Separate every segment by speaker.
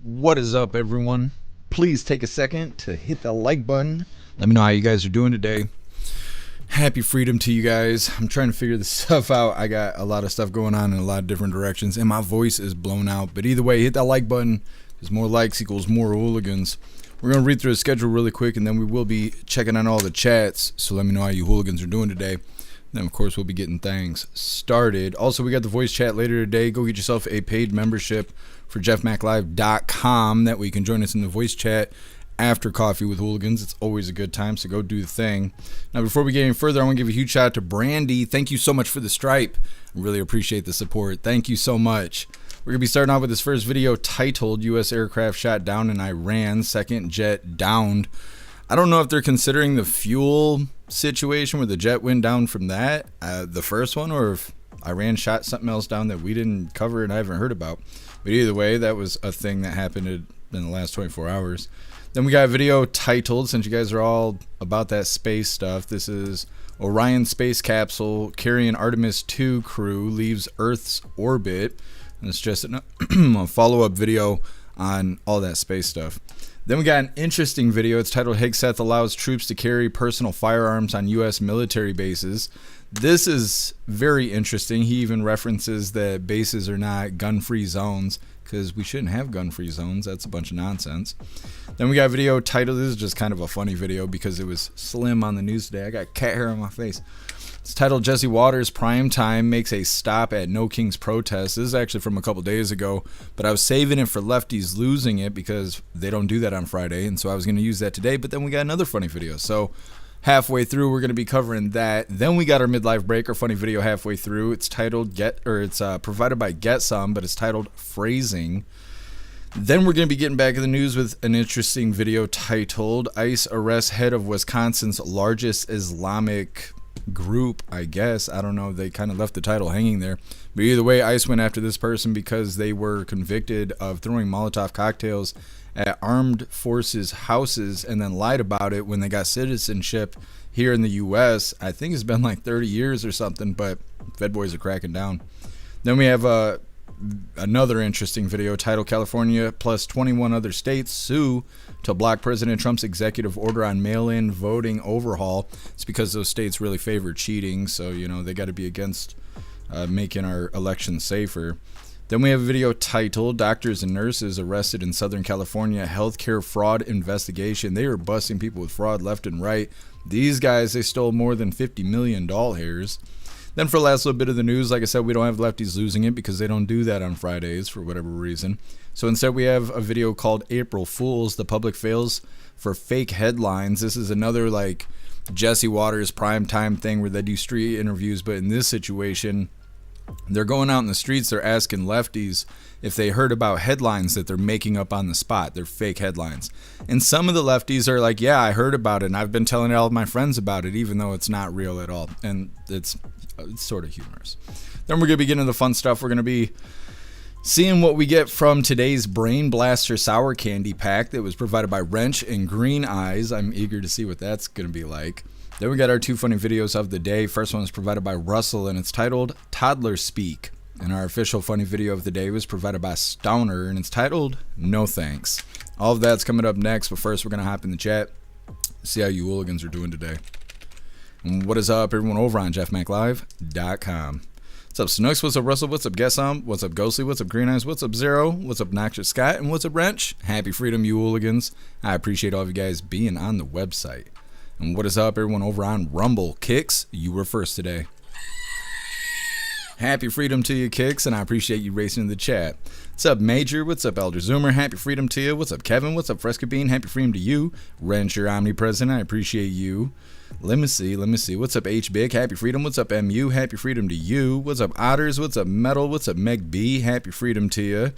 Speaker 1: What is up, everyone? Please take a second to hit the like button. Let me know how you guys are doing today. Happy freedom to you guys. I'm trying to figure this stuff out. I got a lot of stuff going on in a lot of different directions, and my voice is blown out. But either way, hit that like button, because more likes equals more hooligans. We're going to read through the schedule really quick, and then we will be checking on all the chats. So let me know how you hooligans are doing today. Then, of course, we'll be getting things started. Also, we got the voice chat later today. Go get yourself a paid membership for jeffmaclive.com. That way you can join us in the voice chat after Coffee with Hooligans. It's always a good time, so go do the thing. Now, before we get any further, I want to give a huge shout out to Brandy. Thank you so much for the stripe. I really appreciate the support. Thank you so much. We're going to be starting off with this first video titled U.S. Aircraft Shot Down in Iran, Second Jet Downed. I don't know if they're considering the fuel situation where the jet went down from that, the first one, or if Iran shot something else down that we didn't cover and I haven't heard about. But either way, that was a thing that happened in the last 24 hours. Then we got a video titled, since you guys are all about that space stuff, this is Orion space capsule carrying Artemis 2 crew leaves Earth's orbit. And it's just a follow-up video on all that space stuff. Then we got an interesting video. It's titled Hegseth allows troops to carry personal firearms on U.S. military bases. This is very interesting. He even references that bases are not gun-free zones, because we shouldn't have gun-free zones. That's a bunch of nonsense. Then we got a video titled, this is just kind of a funny video because it was slim on the news today. I got cat hair on my face. It's titled Jesse Waters Prime Time makes a stop at No King's protest. This is actually from a couple days ago, but I was saving it for lefties losing it because they don't do that on Friday, and so I was going to use that today, but then we got another funny video. So halfway through, we're going to be covering that. Then we got our midlife break, our funny video halfway through. It's titled it's provided by Get Some, but it's titled Phrasing. Then we're going to be getting back in the news with an interesting video titled ICE arrests head of Wisconsin's largest Islamic group, I guess. I don't know. They kind of left the title hanging there. But either way, ICE went after this person because they were convicted of throwing Molotov cocktails at armed forces houses and then lied about it when they got citizenship here in the U.S. I think it's been like 30 years or something, but Fed boys are cracking down. Then we have another interesting video titled California plus 21 other states sue to block President Trump's executive order on mail-in voting overhaul. It's because those states really favor cheating, so you know they got to be against making our elections safer. Then we have a video titled Doctors and Nurses Arrested in Southern California Healthcare Fraud Investigation. They were busting people with fraud left and right. These guys, they stole more than $50 million doll hairs. Then for the last little bit of the news, like I said, we don't have lefties losing it because they don't do that on Fridays for whatever reason. So instead we have a video called April Fools, the public fails for fake headlines. This is another like Jesse Waters primetime thing where they do street interviews, but in this situation, they're going out in the streets, they're asking lefties if they heard about headlines that they're making up on the spot. They're fake headlines. And some of the lefties are like, yeah, I heard about it, and I've been telling all of my friends about it, even though it's not real at all. And it's sort of humorous. Then we're going to be getting into the fun stuff. We're going to be seeing what we get from today's Brain Blaster Sour Candy pack that was provided by Wrench and Green Eyes. I'm eager to see what that's going to be like. Then we got our two funny videos of the day. First one is provided by Russell, and it's titled Toddler Speak. And our official funny video of the day was provided by Stoner, and it's titled No Thanks. All of that's coming up next, but first we're going to hop in the chat, see how you hooligans are doing today. And what is up, everyone over on jeffmaclive.com. What's up, Snooks? What's up, Russell? What's up, Guessum? What's up, Ghostly? What's up, Green Eyes? What's up, Zero? What's up, Noxious Scott? And what's up, Wrench? Happy freedom, you hooligans. I appreciate all of you guys being on the website. And what is up, everyone over on Rumble? Kicks, you were first today. Happy freedom to you, Kicks, and I appreciate you racing in the chat. What's up, Major? What's up, Elder Zoomer? Happy freedom to you. What's up, Kevin? What's up, Fresca Bean? Happy freedom to you. Wrench, you're omnipresent. I appreciate you. Let me see. What's up, H-Big? Happy freedom. What's up, MU? Happy freedom to you. What's up, Otters? What's up, Metal? What's up, Meg B? Happy freedom to you.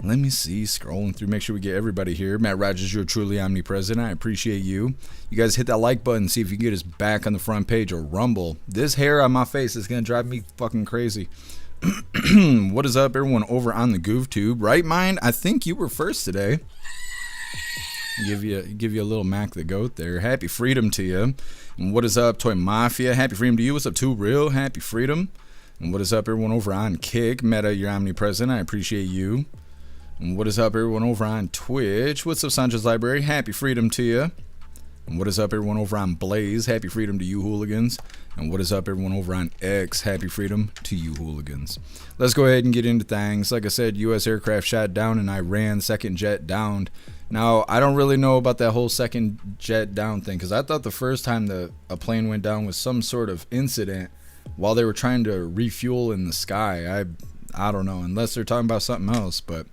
Speaker 1: Let me see, scrolling through, make sure we get everybody here. Matt Rogers, you're truly omnipresent. I appreciate you. You guys hit that like button, see if you can get us back on the front page or Rumble. This hair on my face is going to drive me fucking crazy. What is up, everyone over on the GoofTube? Right Mind, I think you were first today. Give you a little Mac the Goat there. Happy freedom to you. And what is up, Toy Mafia? Happy freedom to you. What's up, Too Real? Happy freedom. And what is up, everyone over on Kick? Meta, you're omnipresent. I appreciate you. And what is up, everyone over on Twitch? What's up, Sandra's Library? Happy freedom to you. And what is up, everyone over on Blaze? Happy freedom to you, hooligans. And what is up, everyone over on X? Happy freedom to you, hooligans. Let's go ahead and get into things. Like I said, U.S. aircraft shot down in Iran, second jet downed. Now, I don't really know about that whole second jet down thing, because I thought the first time a plane went down was some sort of incident while they were trying to refuel in the sky. I don't know, unless they're talking about something else. But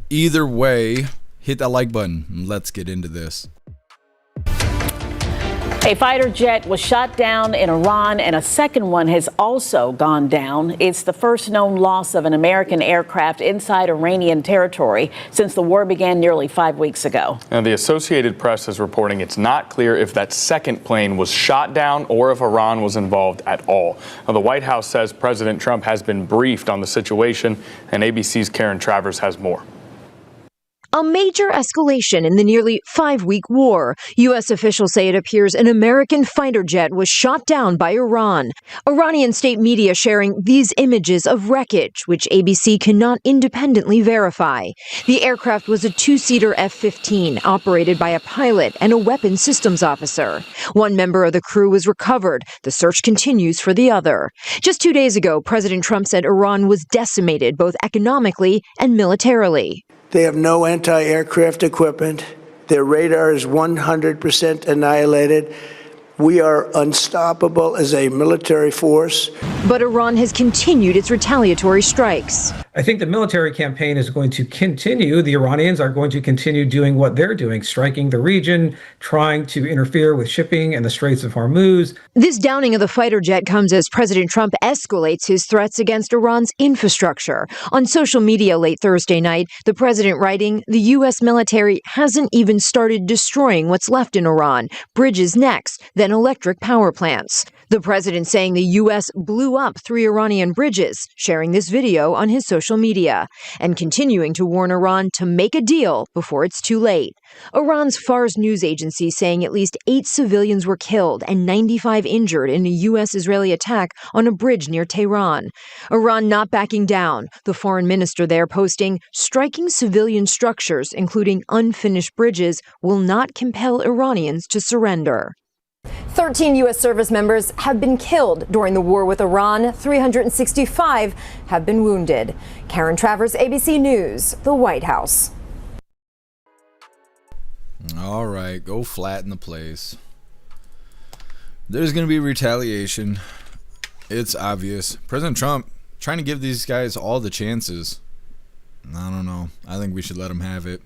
Speaker 1: either way, hit that like button and let's get into this.
Speaker 2: A fighter jet was shot down in Iran, and a second one has also gone down. It's the first known loss of an American aircraft inside Iranian territory since the war began nearly 5 weeks ago.
Speaker 3: Now, the Associated Press is reporting it's not clear if that second plane was shot down or if Iran was involved at all. Now, the White House says President Trump has been briefed on the situation, and ABC's Karen Travers has more.
Speaker 4: A major escalation in the nearly 5-week war. U.S. officials say it appears an American fighter jet was shot down by Iran. Iranian state media sharing these images of wreckage, which ABC cannot independently verify. The aircraft was a 2-seater F-15 operated by a pilot and a weapons systems officer. One member of the crew was recovered. The search continues for the other. Just 2 days ago, President Trump said Iran was decimated both economically and militarily.
Speaker 5: They have no anti-aircraft equipment. Their radar is 100% annihilated. We are unstoppable as a military force.
Speaker 4: But Iran has continued its retaliatory strikes.
Speaker 6: I think the military campaign is going to continue. The Iranians are going to continue doing what they're doing, striking the region, trying to interfere with shipping in the Straits of Hormuz.
Speaker 4: This downing of the fighter jet comes as President Trump escalates his threats against Iran's infrastructure. On social media late Thursday night, the president writing, "The U.S. military hasn't even started destroying what's left in Iran. Bridges next, then electric power plants." The president saying the U.S. blew up 3 Iranian bridges, sharing this video on his social media, and continuing to warn Iran to make a deal before it's too late. Iran's Fars news agency saying at least 8 civilians were killed and 95 injured in a U.S.-Israeli attack on a bridge near Tehran. Iran not backing down. The foreign minister there posting, "Striking civilian structures, including unfinished bridges, will not compel Iranians to surrender."
Speaker 7: 13 U.S. service members have been killed during the war with Iran. 365 have been wounded. Karen Travers, ABC News, the White House.
Speaker 1: All right, go flatten the place. There's going to be retaliation. It's obvious. President Trump trying to give these guys all the chances. I don't know. I think we should let them have it.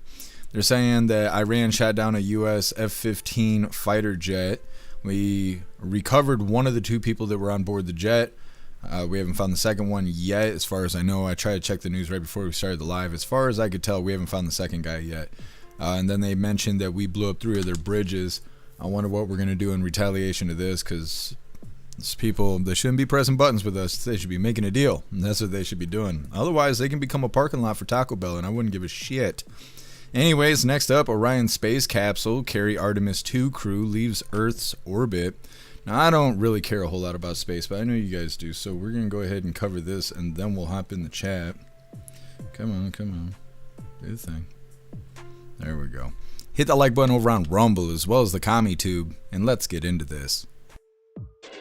Speaker 1: They're saying that Iran shot down a US F15 fighter jet. We recovered one of the 2 people that were on board the jet. We haven't found the second one yet, as far as I know. I tried to check the news right before we started the live. As far as I could tell, we haven't found the second guy yet. And then they mentioned that we blew up 3 of their bridges. I wonder what we're going to do in retaliation to this, because these people, they shouldn't be pressing buttons with us. They should be making a deal, and that's what they should be doing. Otherwise, they can become a parking lot for Taco Bell, and I wouldn't give a shit. Anyways, next up, Orion space capsule carry Artemis 2 crew leaves Earth's orbit. Now, I don't really care a whole lot about space, but I know you guys do, so we're going to go ahead and cover this, and then we'll hop in the chat. Come on. Do the thing. There we go. Hit the like button over on Rumble, as well as the Commie Tube, and let's get into this.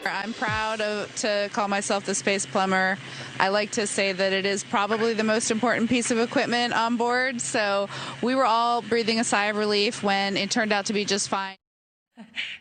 Speaker 8: I'm proud to call myself the space plumber. I like to say that it is probably the most important piece of equipment on board. So we were all breathing a sigh of relief when it turned out to be just fine.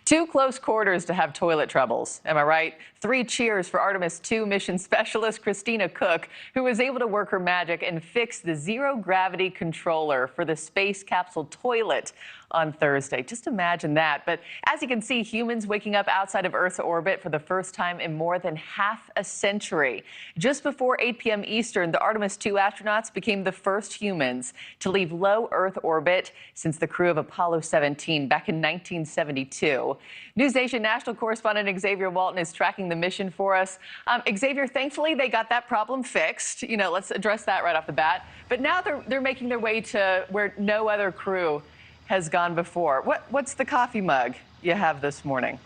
Speaker 9: Too close quarters to have toilet troubles. Am I right? 3 cheers for Artemis 2 mission specialist Christina Cook, who was able to work her magic and fix the zero-gravity controller for the space capsule toilet on Thursday. Just imagine that. But as you can see, humans waking up outside of Earth's orbit for the first time in more than half a century. Just before 8 p.m. Eastern, the Artemis 2 astronauts became the first humans to leave low Earth orbit since the crew of Apollo 17 back in 1972. NewsNation national correspondent Xavier Walton is tracking the mission for us. Xavier, thankfully, they got that problem fixed. You know, let's address that right off the bat. But now they're making their way to where no other crew has gone before. What's the coffee mug you have this morning?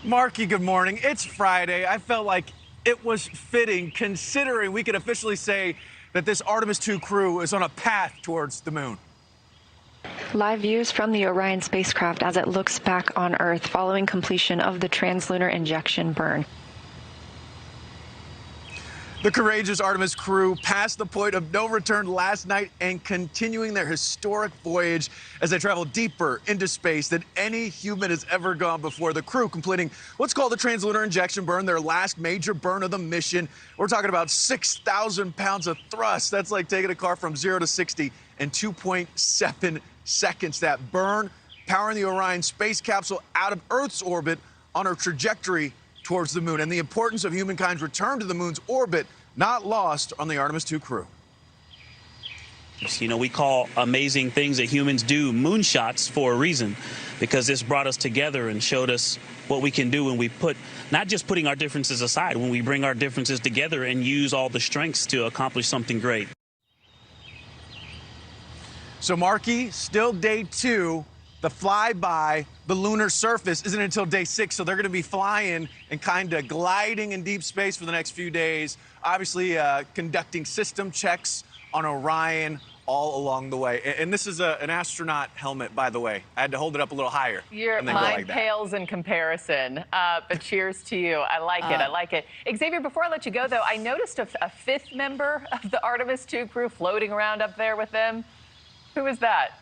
Speaker 10: Marky, good morning. It's Friday. I felt like it was fitting, considering we could officially say that this Artemis II crew is on a path towards the moon.
Speaker 11: Live views from the Orion spacecraft as it looks back on Earth following completion of the translunar injection burn.
Speaker 10: The courageous Artemis crew passed the point of no return last night and continuing their historic voyage as they travel deeper into space than any human has ever gone before. The crew completing what's called the translunar injection burn, their last major burn of the mission. We're talking about 6,000 pounds of thrust. That's like taking a car from 0 to 60 in 2.7 seconds. That burn powering the Orion space capsule out of Earth's orbit on a trajectory towards the moon, and the importance of humankind's return to the moon's orbit not lost on the Artemis II crew.
Speaker 12: You know, we call amazing things that humans do moonshots for a reason, because this brought us together and showed us what we can do when we put, not just putting our differences aside, when we bring our differences together and use all the strengths to accomplish something great.
Speaker 10: So, Marky, still day 2. The flyby, the lunar surface, isn't until day 6, so they're going to be flying and kind of gliding in deep space for the next few days. Obviously, conducting system checks on Orion all along the way. And this is an astronaut helmet, by the way. I had to hold it up a little higher.
Speaker 9: Your mind pales in comparison, but cheers to you. I like it. I like it. Xavier, before I let you go, though, I noticed a 5th member of the Artemis II crew floating around up there with them. Who is that?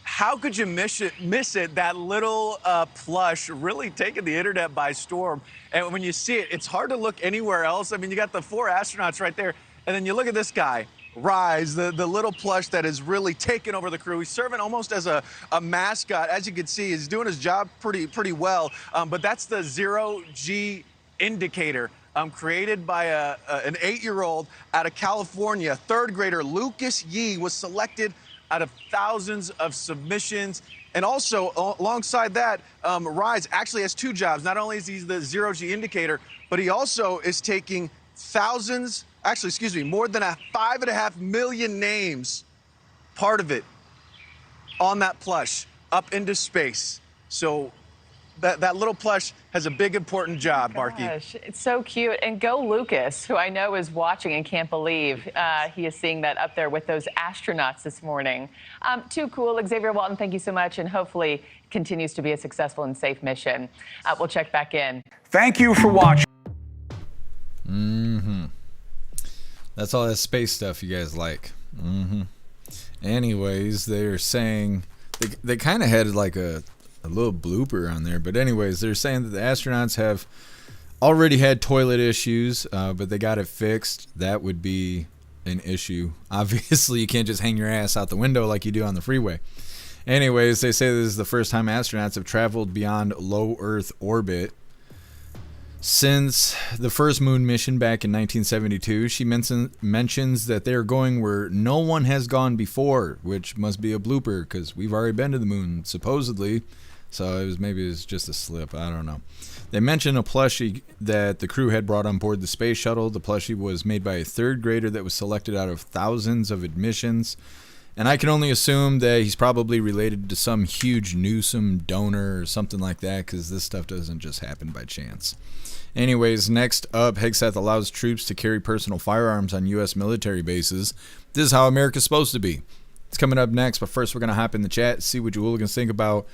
Speaker 10: How could you miss it? That little plush really taking the internet by storm. And when you see it, it's hard to look anywhere else. I mean, you got the 4 astronauts right there. And then you look at this guy, Rise, the little plush that is really taking over the crew. He's serving almost as a mascot. As you can see, he's doing his job pretty well. But that's the 0G indicator. Created by an 8-year-old out of California. 3rd grader Lucas Yee was selected out of thousands of submissions. And also, alongside that, Rise actually has 2 jobs. Not only is he the 0G indicator, but he also is taking more than 5.5 million names, part of it, on that plush, up into space. So that little plush has a big, important job, Marky.
Speaker 9: Gosh, it's so cute. And go Lucas, who I know is watching and can't believe he is seeing that up there with those astronauts this morning. Too cool. Xavier Walton, thank you so much, and hopefully continues to be a successful and safe mission. We'll check back in.
Speaker 10: Thank you for watching.
Speaker 1: That's all that space stuff you guys like. Anyways, they're saying they kind of had like a little blooper on there, but anyways, they're saying that the astronauts have already had toilet issues, but they got it fixed. That would be an issue. Obviously, you can't just hang your ass out the window like you do on the freeway. Anyways, they say this is the first time astronauts have traveled beyond low Earth orbit since the first moon mission back in 1972. She mentions that they're going where no one has gone before, which must be a blooper because we've already been to the moon, supposedly. So maybe it was just a slip. I don't know. They mentioned a plushie that the crew had brought on board the space shuttle. The plushie was made by a 3rd grader that was selected out of thousands of admissions. And I can only assume that he's probably related to some huge Newsom donor or something like that, because this stuff doesn't just happen by chance. Anyways, next up, Hegseth allows troops to carry personal firearms on U.S. military bases. This is how America's supposed to be. It's coming up next, but first we're going to hop in the chat, see what you hooligans think about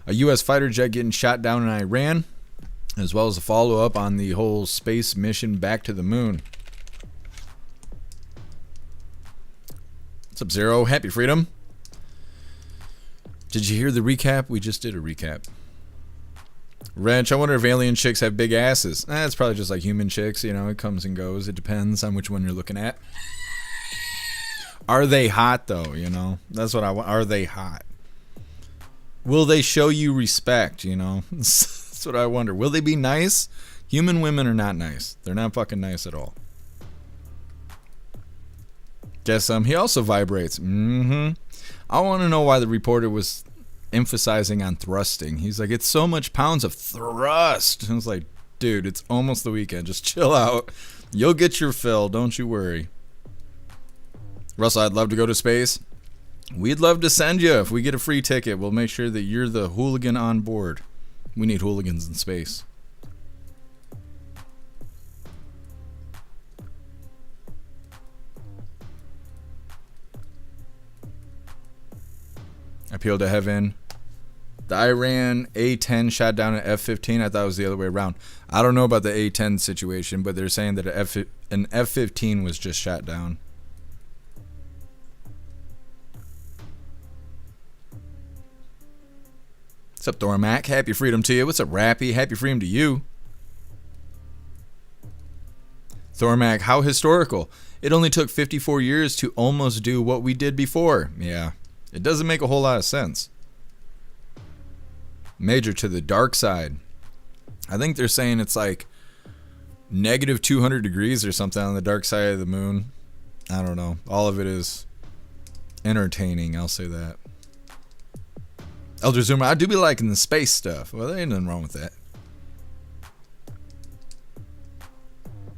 Speaker 1: a U.S. fighter jet getting shot down in Iran, as well as a follow-up on the whole space mission back to the moon. What's up, Zero? Happy Freedom. Did you hear the recap? We just did a recap. Wrench, I wonder if alien chicks have big asses. It's probably just like human chicks, you know, it comes and goes. It depends on which one you're looking at. Are they hot, though, you know? That's what I want. Are they hot? Will they show you respect, you know? That's what I wonder. Will they be nice? Human women are not nice. They're not fucking nice at all. Guess he also vibrates. I want to know why the reporter was emphasizing on thrusting. He's like, it's so much pounds of thrust. I was like, dude, it's almost the weekend. Just chill out. You'll get your fill. Don't you worry. Russell, I'd love to go to space. We'd love to send you. If we get a free ticket, we'll make sure that you're the hooligan on board. We need hooligans in space. Appeal to heaven. The Iran A-10 shot down an F-15. I thought it was the other way around. I don't know about the A-10 situation, but they're saying that an F-15 was just shot down. What's up, Thormac? Happy freedom to you. What's up, Rappy? Happy freedom to you. Thormac, how historical. It only took 54 years to almost do what we did before. Yeah, it doesn't make a whole lot of sense. Major to the dark side. I think they're saying it's like negative 200 degrees or something on the dark side of the moon. I don't know. All of it is entertaining, I'll say that. Elder Zoomer, I do be liking the space stuff. Well, there ain't nothing wrong with that.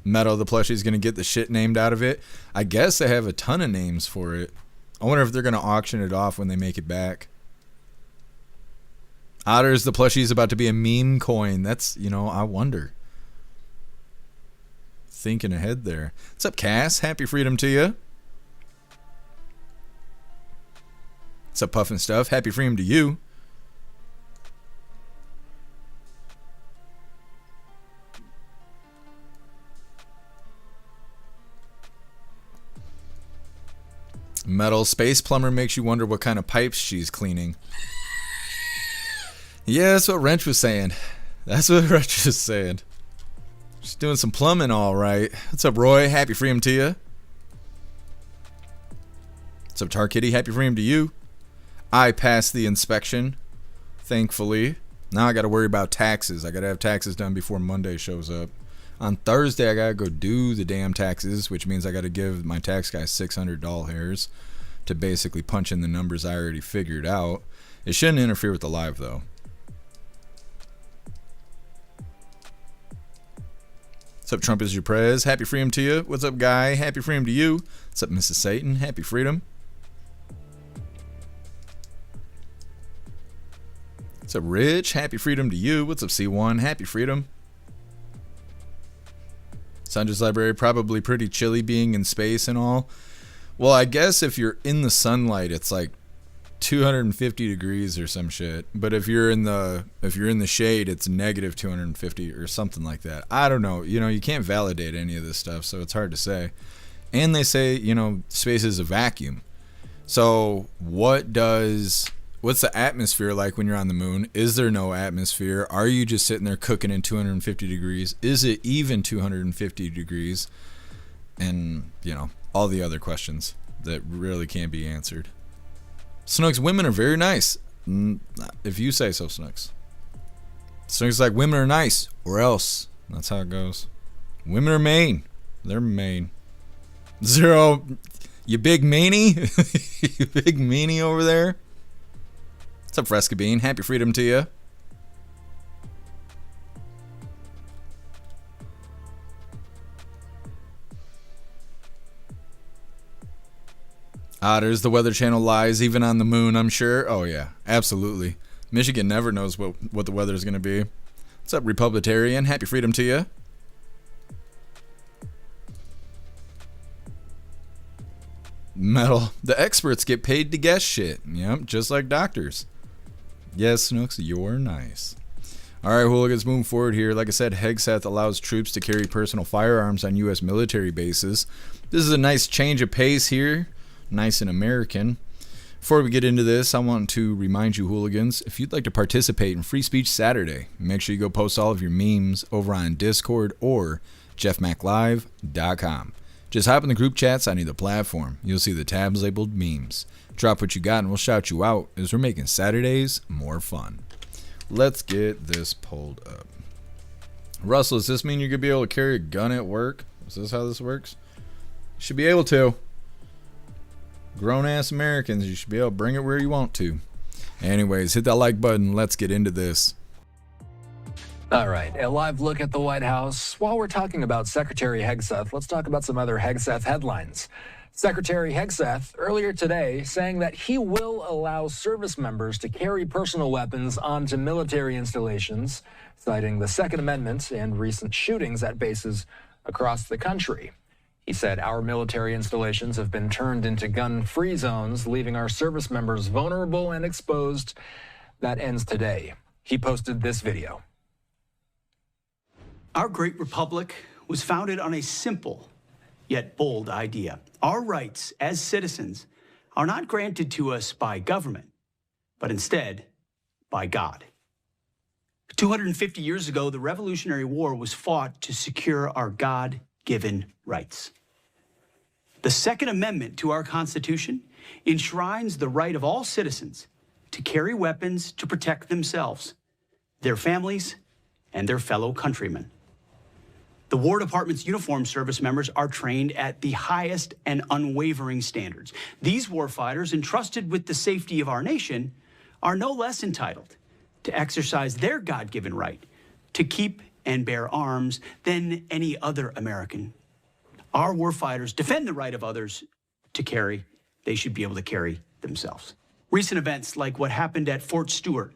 Speaker 1: Metal, the plushie's going to get the shit named out of it. I guess they have a ton of names for it. I wonder if they're going to auction it off when they make it back. Otters, the plushie's about to be a meme coin. That's, you know, I wonder. Thinking ahead there. What's up, Cass? Happy freedom to you. What's up, Puffin Stuff? Happy freedom to you. Metal, space plumber makes you wonder what kind of pipes she's cleaning. Yeah, that's what Wrench was saying. That's what Wrench was saying. She's doing some plumbing, all right. What's up, Roy? Happy freedom to you. What's up, Tar Kitty? Happy freedom to you. I passed the inspection, thankfully. Now I got to worry about taxes. I got to have taxes done before Monday shows up. On Thursday, I got to go do the damn taxes, which means I got to give my tax guy $600 to basically punch in the numbers I already figured out. It shouldn't interfere with the live, though. What's up, Trump is your prez? Happy freedom to you. What's up, Guy? Happy freedom to you. What's up, Mrs. Satan? Happy freedom. What's up, Rich? Happy freedom to you. What's up, C1? Happy freedom. Sandra's Library, probably pretty chilly being in space and all. Well, I guess if you're in the sunlight, it's like 250 degrees or some shit. But if you're in the shade, it's negative 250 or something like that. I don't know. You know, you can't validate any of this stuff, so it's hard to say. And they say, you know, space is a vacuum. So what's the atmosphere like when you're on the moon? Is there no atmosphere? Are you just sitting there cooking in 250 degrees? Is it even 250 degrees? And, you know, all the other questions that really can't be answered. Snooks, women are very nice. If you say so, Snooks. Snooks like, women are nice, or else. That's how it goes. Women are mean. They're mean. Zero, you big meanie? You big meanie over there? What's up, Fresca Bean? Happy freedom to you. Otters, the Weather Channel lies even on the moon, I'm sure. Oh, yeah, absolutely. Michigan never knows what the weather is going to be. What's up, Republitarian? Happy freedom to you. Metal, the experts get paid to guess shit. Yep, just like doctors. Yes, Snooks, you're nice. All right, hooligans, moving forward here. Like I said, Hegseth allows troops to carry personal firearms on U.S. military bases. This is a nice change of pace here. Nice and American. Before we get into this, I want to remind you, hooligans, if you'd like to participate in Free Speech Saturday, make sure you go post all of your memes over on Discord or jeffmaclive.com. Just hop in the group chats on either platform. You'll see the tabs labeled memes. Drop what you got and we'll shout you out as we're making Saturdays more fun. Let's get this pulled up. Russell, does this mean you're going to be able to carry a gun at work? Is this how this works? You should be able to. Grown-ass Americans, you should be able to bring it where you want to. Anyways, hit that like button. Let's get into this.
Speaker 13: All right, a live look at the White House. While we're talking about Secretary Hegseth, let's talk about some other Hegseth headlines. Secretary Hegseth earlier today saying that he will allow service members to carry personal weapons onto military installations, citing the Second Amendment and recent shootings at bases across the country. He said our military installations have been turned into gun-free zones, leaving our service members vulnerable and exposed. That ends today. He posted this video.
Speaker 14: Our great republic was founded on a simple yet bold idea. Our rights as citizens are not granted to us by government, but instead by God. 250 years ago, the Revolutionary War was fought to secure our God-given rights. The Second Amendment to our Constitution enshrines the right of all citizens to carry weapons to protect themselves, their families, and their fellow countrymen. The War Department's uniformed service members are trained at the highest and unwavering standards. These warfighters, entrusted with the safety of our nation, are no less entitled to exercise their God-given right to keep and bear arms than any other American. Our warfighters defend the right of others to carry. They should be able to carry themselves. Recent events like what happened at Fort Stewart,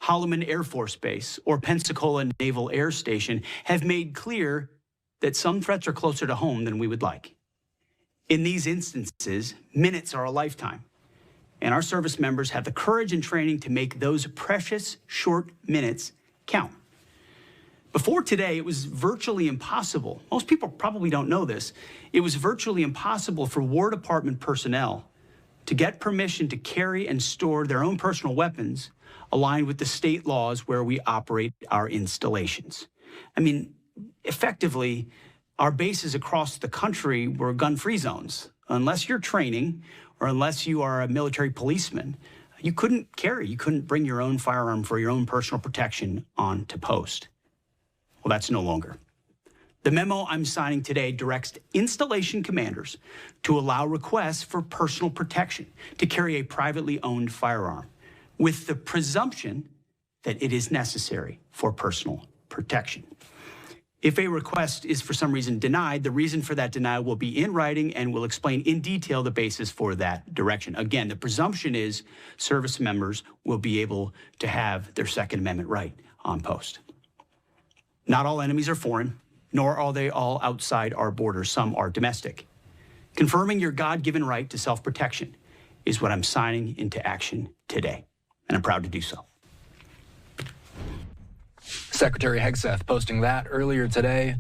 Speaker 14: Holloman Air Force Base, or Pensacola Naval Air Station have made clear that some threats are closer to home than we would like. In these instances, minutes are a lifetime, and our service members have the courage and training to make those precious short minutes count. Before today, it was virtually impossible. Most people probably don't know this. It was virtually impossible for War Department personnel to get permission to carry and store their own personal weapons aligned with the state laws where we operate our installations. I mean, effectively, our bases across the country were gun-free zones. Unless you're training or unless you are a military policeman, you couldn't carry, you couldn't bring your own firearm for your own personal protection onto post. Well, that's no longer. The memo I'm signing today directs installation commanders to allow requests for personal protection to carry a privately owned firearm, with the presumption that it is necessary for personal protection. If a request is for some reason denied, the reason for that denial will be in writing and will explain in detail the basis for that direction. Again, the presumption is service members will be able to have their Second Amendment right on post. Not all enemies are foreign, nor are they all outside our borders. Some are domestic. Confirming your God-given right to self-protection is what I'm signing into action today, and I'm proud to do so.
Speaker 13: Secretary Hegseth posting that earlier today.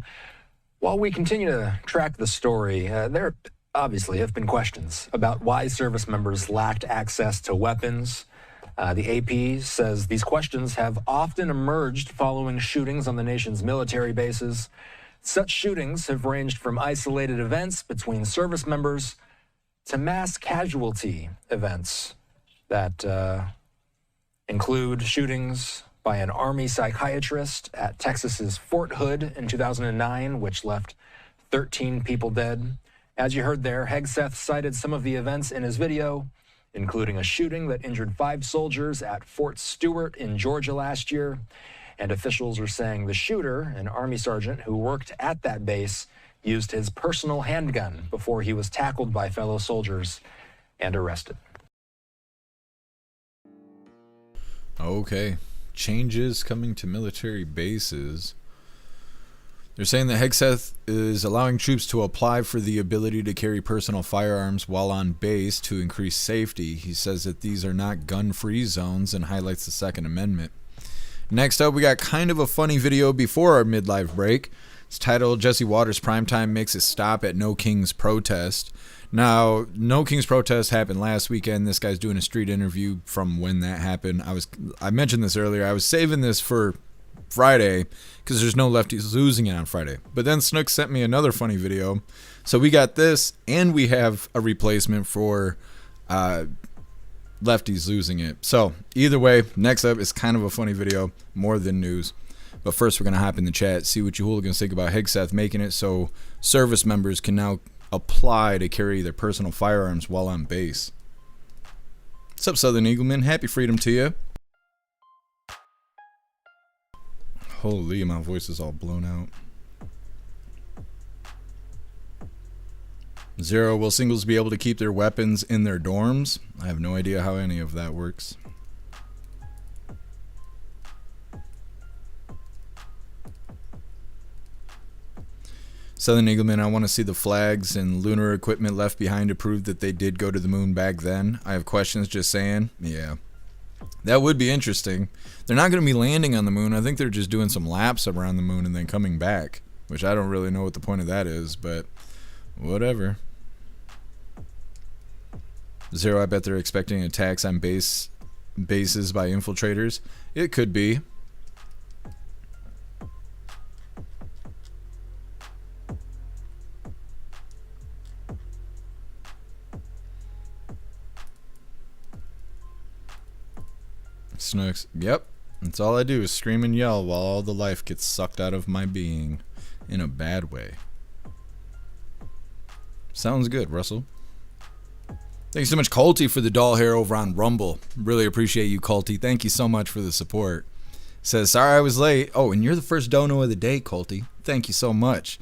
Speaker 13: While we continue to track the story, there obviously have been questions about why service members lacked access to weapons. The AP says these questions have often emerged following shootings on the nation's military bases. Such shootings have ranged from isolated events between service members to mass casualty events that include shootings by an Army psychiatrist at Texas's Fort Hood in 2009, which left 13 people dead. As you heard there, Hegseth cited some of the events in his video, including a shooting that injured 5 soldiers at Fort Stewart in Georgia last year. And officials are saying the shooter, an Army sergeant who worked at that base, used his personal handgun before he was tackled by fellow soldiers and arrested.
Speaker 1: Okay. Changes coming to military bases. They're saying that Hegseth is allowing troops to apply for the ability to carry personal firearms while on base to increase safety. He says that these are not gun-free zones and highlights the Second Amendment. Next up, we got kind of a funny video before our midlife break. It's titled, Jesse Watters Primetime Makes a Stop at No King's Protest. Now, No King's Protest happened last weekend. This guy's doing a street interview from when that happened. I mentioned this earlier. I was saving this for Friday because there's no lefties losing it on Friday. But then Snook sent me another funny video. So we got this, and we have a replacement for lefties losing it. So either way, next up is kind of a funny video, more than news. But first, we're going to hop in the chat, see what you hooligans think about Hegseth making it so service members can now apply to carry their personal firearms while on base. What's up, Southern Eagleman? Happy freedom to you. Holy, my voice is all blown out. Zero, will singles be able to keep their weapons in their dorms? I have no idea how any of that works. Southern Eagleman, I want to see the flags and lunar equipment left behind to prove that they did go to the moon back then. I have questions, just saying. Yeah. That would be interesting. They're not going to be landing on the moon. I think they're just doing some laps around the moon and then coming back, which I don't really know what the point of that is, but whatever. Zero, I bet they're expecting attacks on bases by infiltrators. It could be. Snooks. Yep. That's all I do is scream and yell while all the life gets sucked out of my being. In a bad way. Sounds good, Russell. Thanks so much, Colty, for the doll hair over on Rumble. Really appreciate you, Colty. Thank you so much for the support. Says, sorry I was late. Oh, and you're the first dono of the day, Colty. Thank you so much.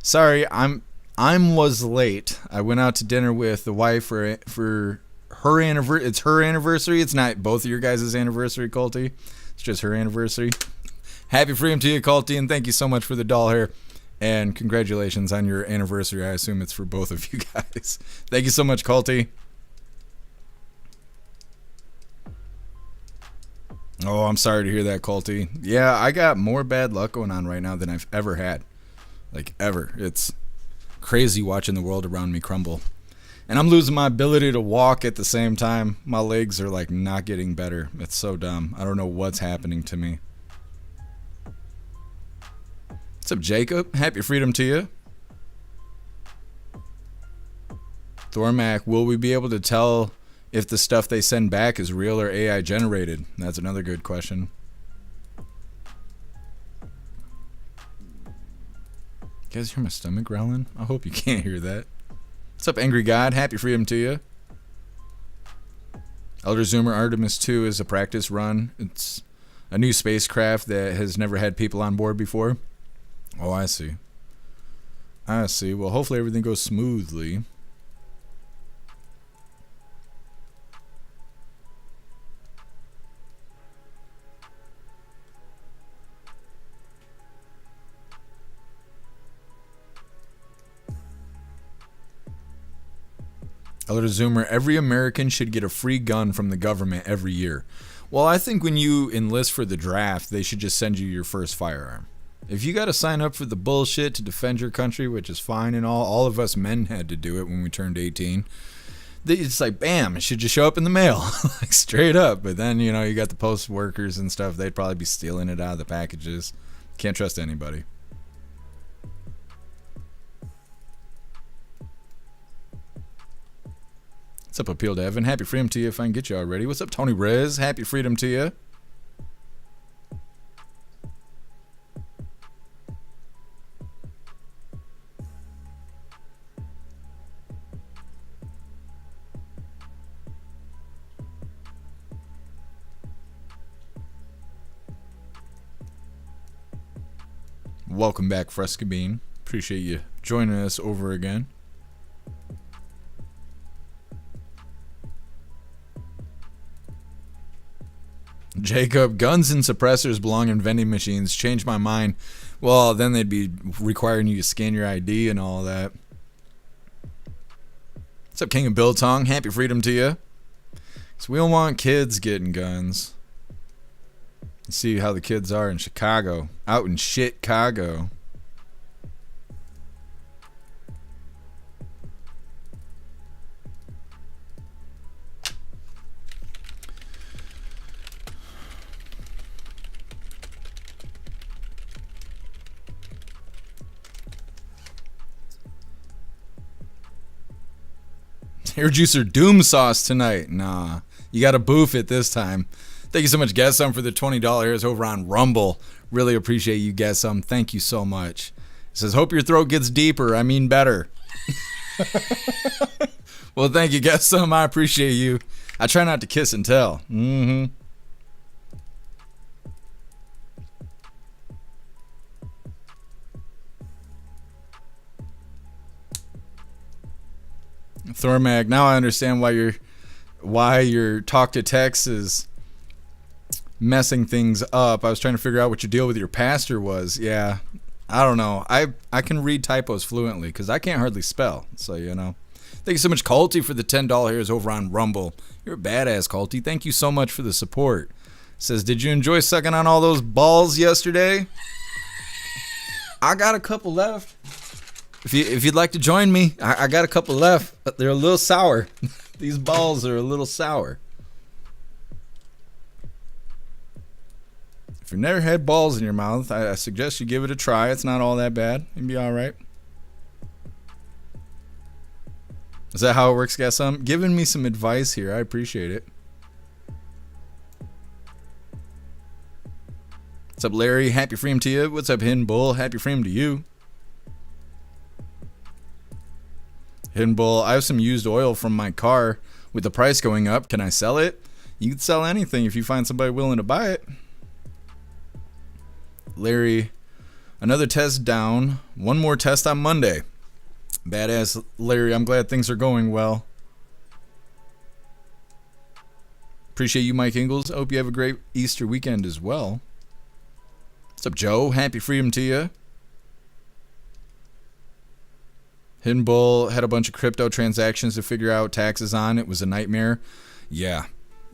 Speaker 1: Sorry, I was late. I went out to dinner with the wife for her anniversary. It's her anniversary. It's not both of your guys' anniversary, Colty. It's just her anniversary. Happy freedom to you, Colty, and thank you so much for the doll hair. And congratulations on your anniversary. I assume it's for both of you guys. Thank you so much, Colty. Oh, I'm sorry to hear that, Colty. Yeah, I got more bad luck going on right now than I've ever had. Like, ever. It's crazy watching the world around me crumble. And I'm losing my ability to walk at the same time. My legs are, like, not getting better. It's so dumb. I don't know what's happening to me. What's up, Jacob? Happy freedom to you. Thormac, will we be able to tell if the stuff they send back is real or AI generated? That's another good question. You guys hear my stomach growling? I hope you can't hear that. What's up, Angry God? Happy freedom to you. Elder Zoomer, Artemis 2 is a practice run. It's a new spacecraft that has never had people on board before. Oh, I see. I see. Well, hopefully everything goes smoothly. Elder Zoomer, every American should get a free gun from the government every year. Well, I think when you enlist for the draft, they should just send you your first firearm. If you got to sign up for the bullshit to defend your country, which is fine and all of us men had to do it when we turned 18. It's like, bam, it should just show up in the mail, like straight up. But then, you know, you got the post workers and stuff. They'd probably be stealing it out of the packages. Can't trust anybody. What's up, Appeal to Evan? Happy freedom to you if I can get you already. What's up, Tony Rez? Happy freedom to you. Welcome back, Fresca Bean. Appreciate you joining us over again. Jacob, guns and suppressors belong in vending machines. Changed my mind. Well, then they'd be requiring you to scan your ID and all that. What's up, King of Biltong? Happy freedom to you. So we don't want kids getting guns. You see how the kids are in Chicago. Out in Chicago. Hair Juicer Doom Sauce tonight. Nah, you got to boof it this time. Thank you so much, Guessum, for the $20 hairs over on Rumble. Really appreciate you, Guessum. Thank you so much. It says, hope your throat gets deeper. I mean better. Well, thank you, Guessum. I appreciate you. I try not to kiss and tell. Mm-hmm. Thormag, now I understand why your talk to text is messing things up. I was trying to figure out what your deal with your pastor was. Yeah, I don't know. I can read typos fluently because I can't hardly spell. So, you know. Thank you so much, Culty, for the $10 hairs over on Rumble. You're a badass, Culty. Thank you so much for the support. Says, did you enjoy sucking on all those balls yesterday? I got a couple left. If you'd like to join me, I got a couple left. They're a little sour. These balls are a little sour. If you've never had balls in your mouth, I suggest you give it a try. It's not all that bad. You'll be all right. Is that how it works, guys? Giving me some advice here. I appreciate it. What's up, Larry? Happy Freedom to you. What's up, Hidden Bull? Happy Freedom to you. Hidden Bull, I have some used oil from my car. With the price going up, can I sell it? You can sell anything if you find somebody willing to buy it. Larry, another test down. One more test on Monday. Badass, Larry. I'm glad things are going well. Appreciate you, Mike Ingalls. Hope you have a great Easter weekend as well. What's up, Joe? Happy Freedom to you. Hidden Bull had a bunch of crypto transactions to figure out taxes on. It was a nightmare. Yeah.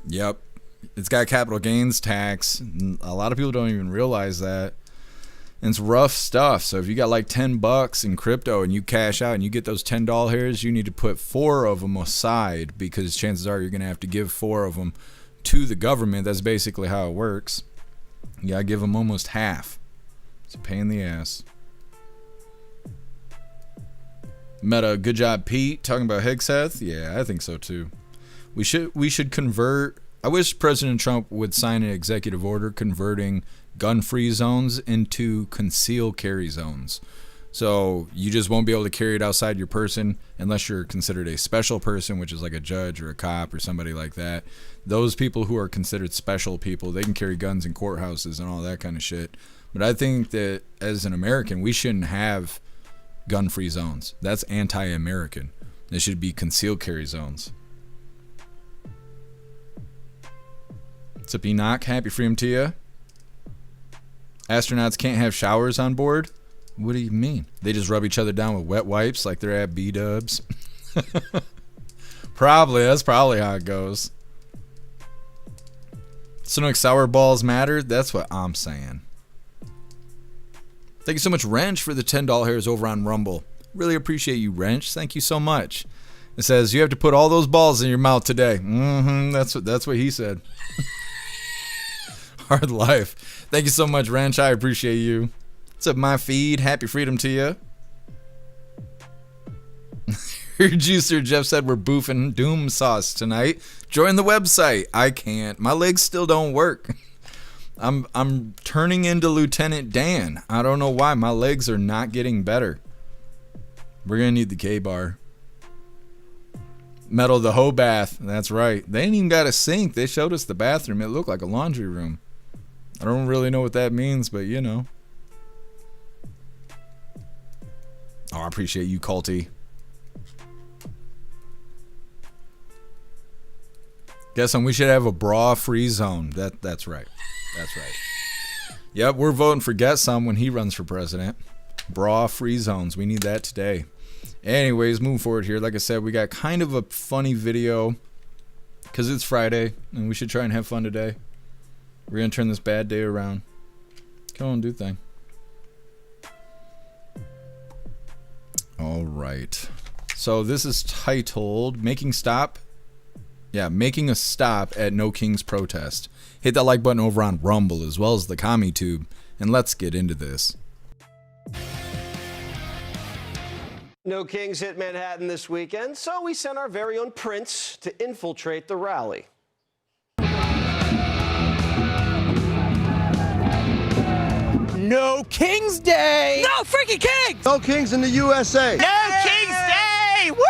Speaker 1: Yep. It's got capital gains tax. A lot of people don't even realize that. And it's rough stuff. So if you got like $10 in crypto and you cash out and you get those $10 hairs, you need to put 4 of them aside because chances are you're going to have to give 4 of them to the government. That's basically how it works. You got to give them almost half. It's a pain in the ass. Meta, good job, Pete. Talking about Hegseth? Yeah, I think so too. We should convert. I wish President Trump would sign an executive order converting gun-free zones into concealed carry zones. So you just won't be able to carry it outside your person unless you're considered a special person, which is like a judge or a cop or somebody like that. Those people who are considered special people, they can carry guns in courthouses and all that kind of shit. But I think that as an American, we shouldn't have gun-free zones. That's anti-American. There should be concealed carry zones. What's up, Enoch? Happy Freedom to you. Astronauts can't have showers on board? What do you mean? They just rub each other down with wet wipes like they're at B-dubs? Probably. That's probably how it goes. So no sour balls matter? That's what I'm saying. Thank you so much, Wrench, for the $10 hairs over on Rumble. Really appreciate you, Wrench. Thank you so much. It says, you have to put all those balls in your mouth today. That's what he said. Hard life. Thank you so much, Wrench. I appreciate you. What's up, my feed? Happy Freedom to you. Your juicer Jeff said we're boofing doom sauce tonight. Join the website. I can't. My legs still don't work. I'm turning into Lieutenant Dan. I don't know why. My legs are not getting better. We're gonna need the K-bar. Metal the hoe bath. That's right. They ain't even got a sink. They showed us the bathroom. It looked like a laundry room. I don't really know what that means, but you know. Oh, I appreciate you, Culty. Guess we should have a bra-free zone. That's right. That's right. Yep, we're voting for Get Some when he runs for president. Bra-free zones. We need that today. Anyways, moving forward here. Like I said, we got kind of a funny video because it's Friday and we should try and have fun today. We're going to turn this bad day around. Come on, do thing. All right. So this is titled Making a Stop at No King's Protest. Hit that like button over on Rumble as well as the Commie Tube, and let's get into this.
Speaker 15: No Kings hit Manhattan this weekend, so we sent our very own Prince to infiltrate the rally.
Speaker 16: No King's Day! No freaking Kings!
Speaker 17: No Kings in the USA!
Speaker 16: No King's Day! Woo!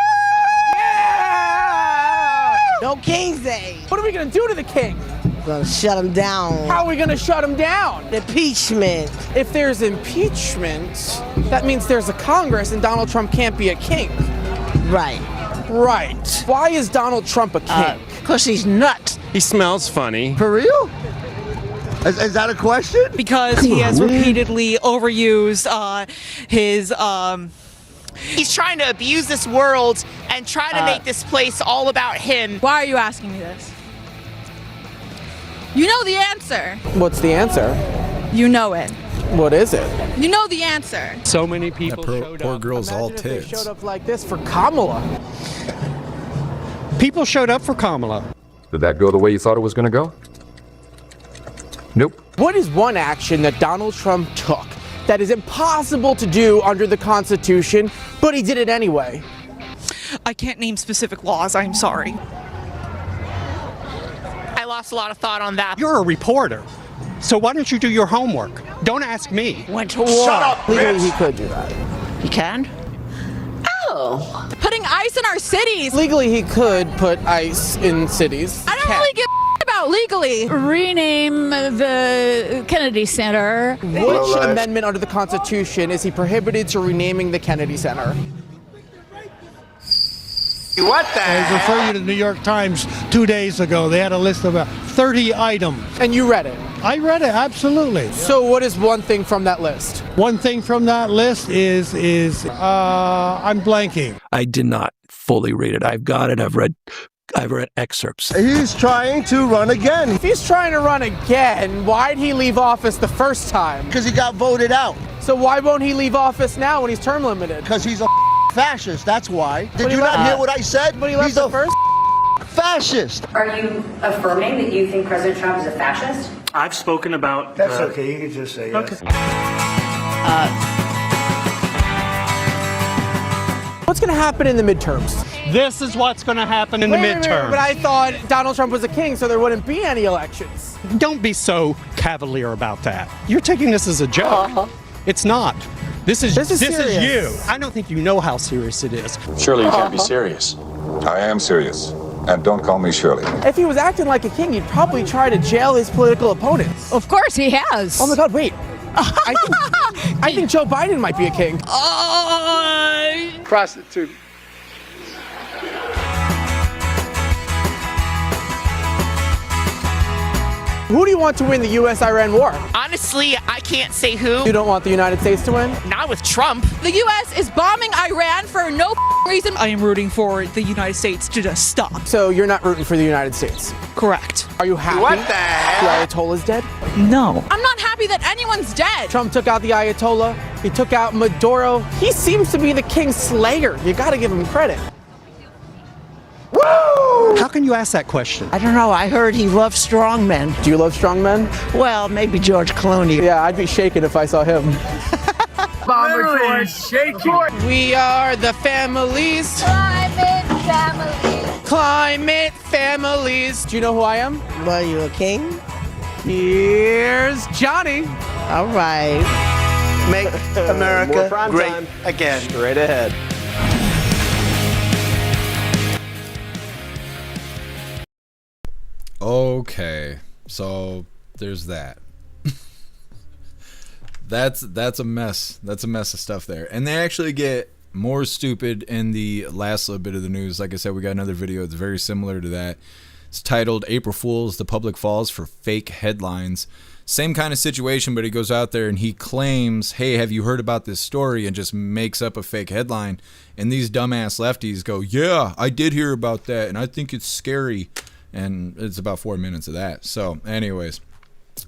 Speaker 18: Yeah! No King's Day!
Speaker 16: What are we gonna do to the king?
Speaker 18: We're gonna shut him down.
Speaker 16: How are we gonna shut him down?
Speaker 18: Impeachment.
Speaker 16: If there's impeachment, that means there's a Congress and Donald Trump can't be a king.
Speaker 18: Right.
Speaker 16: Right. Why is Donald Trump a king?
Speaker 18: Because he's nuts.
Speaker 19: He smells funny.
Speaker 18: For real?
Speaker 17: Is that a question?
Speaker 19: Because he has repeatedly overused his. He's trying to abuse this world and try to make this place all about him. Why are you asking me this? You know the answer.
Speaker 16: What's the answer?
Speaker 19: You know it.
Speaker 16: What is it?
Speaker 19: You know the answer.
Speaker 20: So many people showed
Speaker 1: poor
Speaker 20: up.
Speaker 1: girl's all
Speaker 16: Imagine if they
Speaker 1: tits.
Speaker 16: showed up like this for Kamala.
Speaker 20: People showed up for Kamala.
Speaker 21: Did that go the way you thought it was going to go? Nope.
Speaker 16: What is one action that Donald Trump took that is impossible to do under the Constitution, but he did it anyway?
Speaker 19: I can't name specific laws. I'm sorry. I lost a lot of thought on that.
Speaker 20: You're a reporter, so why don't you do your homework? Don't ask me.
Speaker 19: Went to war.
Speaker 20: Shut up,
Speaker 16: Legally,
Speaker 20: bitch.
Speaker 16: he could do that.
Speaker 19: He can? Oh. Putting ice in our cities.
Speaker 16: Legally, he could put ice in cities.
Speaker 19: I don't really give about legally. Rename the Kennedy Center.
Speaker 16: Which amendment under the Constitution is he prohibited to renaming the Kennedy Center?
Speaker 17: What the
Speaker 22: I refer you to the New York Times 2 days ago. They had a list of 30 items.
Speaker 16: And you read it?
Speaker 22: I read it, absolutely.
Speaker 16: So what is one thing from that list?
Speaker 22: One thing from that list is I'm blanking.
Speaker 23: I did not fully read it. I've got it. I've read excerpts.
Speaker 17: He's trying to run again.
Speaker 16: If he's trying to run again, why'd he leave office the first time?
Speaker 17: Because he got voted out.
Speaker 16: So why won't he leave office now when he's term limited?
Speaker 17: Because he's a fascist, that's why. Did you
Speaker 16: he
Speaker 17: not
Speaker 16: left-
Speaker 17: hear what I said?
Speaker 16: But he left
Speaker 17: He's a
Speaker 16: first?
Speaker 17: fascist.
Speaker 24: Are you affirming that you think President Trump is a fascist?
Speaker 20: I've spoken about.
Speaker 5: That's okay. You can just say yes.
Speaker 20: Okay.
Speaker 16: What's going to happen in the midterms?
Speaker 20: This is what's going to happen in the midterms.
Speaker 16: But I thought Donald Trump was a king, so there wouldn't be any elections.
Speaker 20: Don't be so cavalier about that. You're taking this as a joke. It's not. This is
Speaker 16: serious.
Speaker 20: you. I don't think you know how serious it is.
Speaker 25: Surely you can't be serious. I am serious. And don't call me Shirley.
Speaker 16: If he was acting like a king, he'd probably try to jail his political opponents.
Speaker 19: Of course he has.
Speaker 16: Oh my God, wait. I think Joe Biden might be a king.
Speaker 22: Prostitute.
Speaker 16: Who do you want to win the U.S.-Iran war?
Speaker 19: Honestly, I can't say who.
Speaker 16: You don't want the United States to win?
Speaker 19: Not with Trump. The U.S. is bombing Iran for no reason. I am rooting for the United States to just stop.
Speaker 16: So you're not rooting for the United States?
Speaker 19: Correct.
Speaker 16: Are you happy
Speaker 17: What the hell?
Speaker 16: the Ayatollah's dead?
Speaker 19: No. I'm not happy that anyone's dead.
Speaker 16: Trump took out the Ayatollah. He took out Maduro. He seems to be the king slayer. You got to give him credit.
Speaker 17: Woo!
Speaker 20: How can you ask that question?
Speaker 18: I don't know. I heard he loves strong men.
Speaker 16: Do you love strong men?
Speaker 18: Well, maybe George Clooney.
Speaker 16: Yeah, I'd be shaken if I saw him.
Speaker 17: Literally shaking.
Speaker 16: We are the families.
Speaker 26: Climate families.
Speaker 16: Climate families. Do you know who I am?
Speaker 18: What, you a king?
Speaker 16: Here's Johnny.
Speaker 18: All right.
Speaker 5: Make America
Speaker 15: More prime
Speaker 5: great
Speaker 15: time.
Speaker 5: again.
Speaker 15: Straight ahead.
Speaker 1: Okay, so there's that. That's a mess. That's a mess of stuff there. And they actually get more stupid in the last little bit of the news. Like I said, we got another video. It's very similar to that. It's titled April Fools, the public falls for fake headlines. Same kind of situation, but he goes out there and he claims, hey, have you heard about this story? And just makes up a fake headline. And these dumbass lefties go, yeah, I did hear about that. And I think it's scary. And it's about 4 minutes of that. So anyways,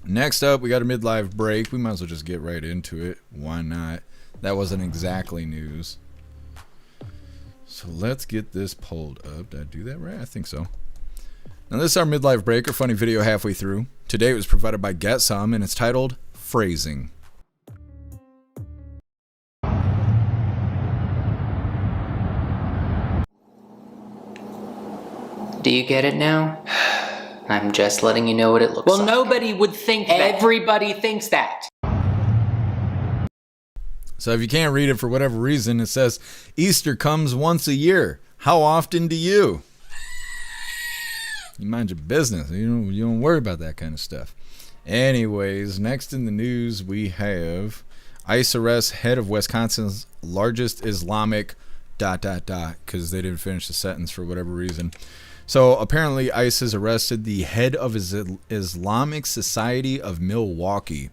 Speaker 1: next up, we got a midlife break. We might as well just get right into it. Why not? That wasn't exactly news. So let's get this pulled up. Did I do that right? I think so. Now this is our midlife break, or funny video halfway through. Today it was provided by Get Some, and it's titled Phrasing.
Speaker 27: Do you get it now? I'm just letting you know what it looks like. Well, nobody would think that. Everybody thinks that.
Speaker 1: So if you can't read it for whatever reason, it says, Easter comes once a year. How often do you? You mind your business. You don't worry about that kind of stuff. Anyways, next in the news, we have ICE arrests head of Wisconsin's largest Islamic ... because they didn't finish the sentence for whatever reason. So apparently ICE has arrested the head of Islamic Society of Milwaukee.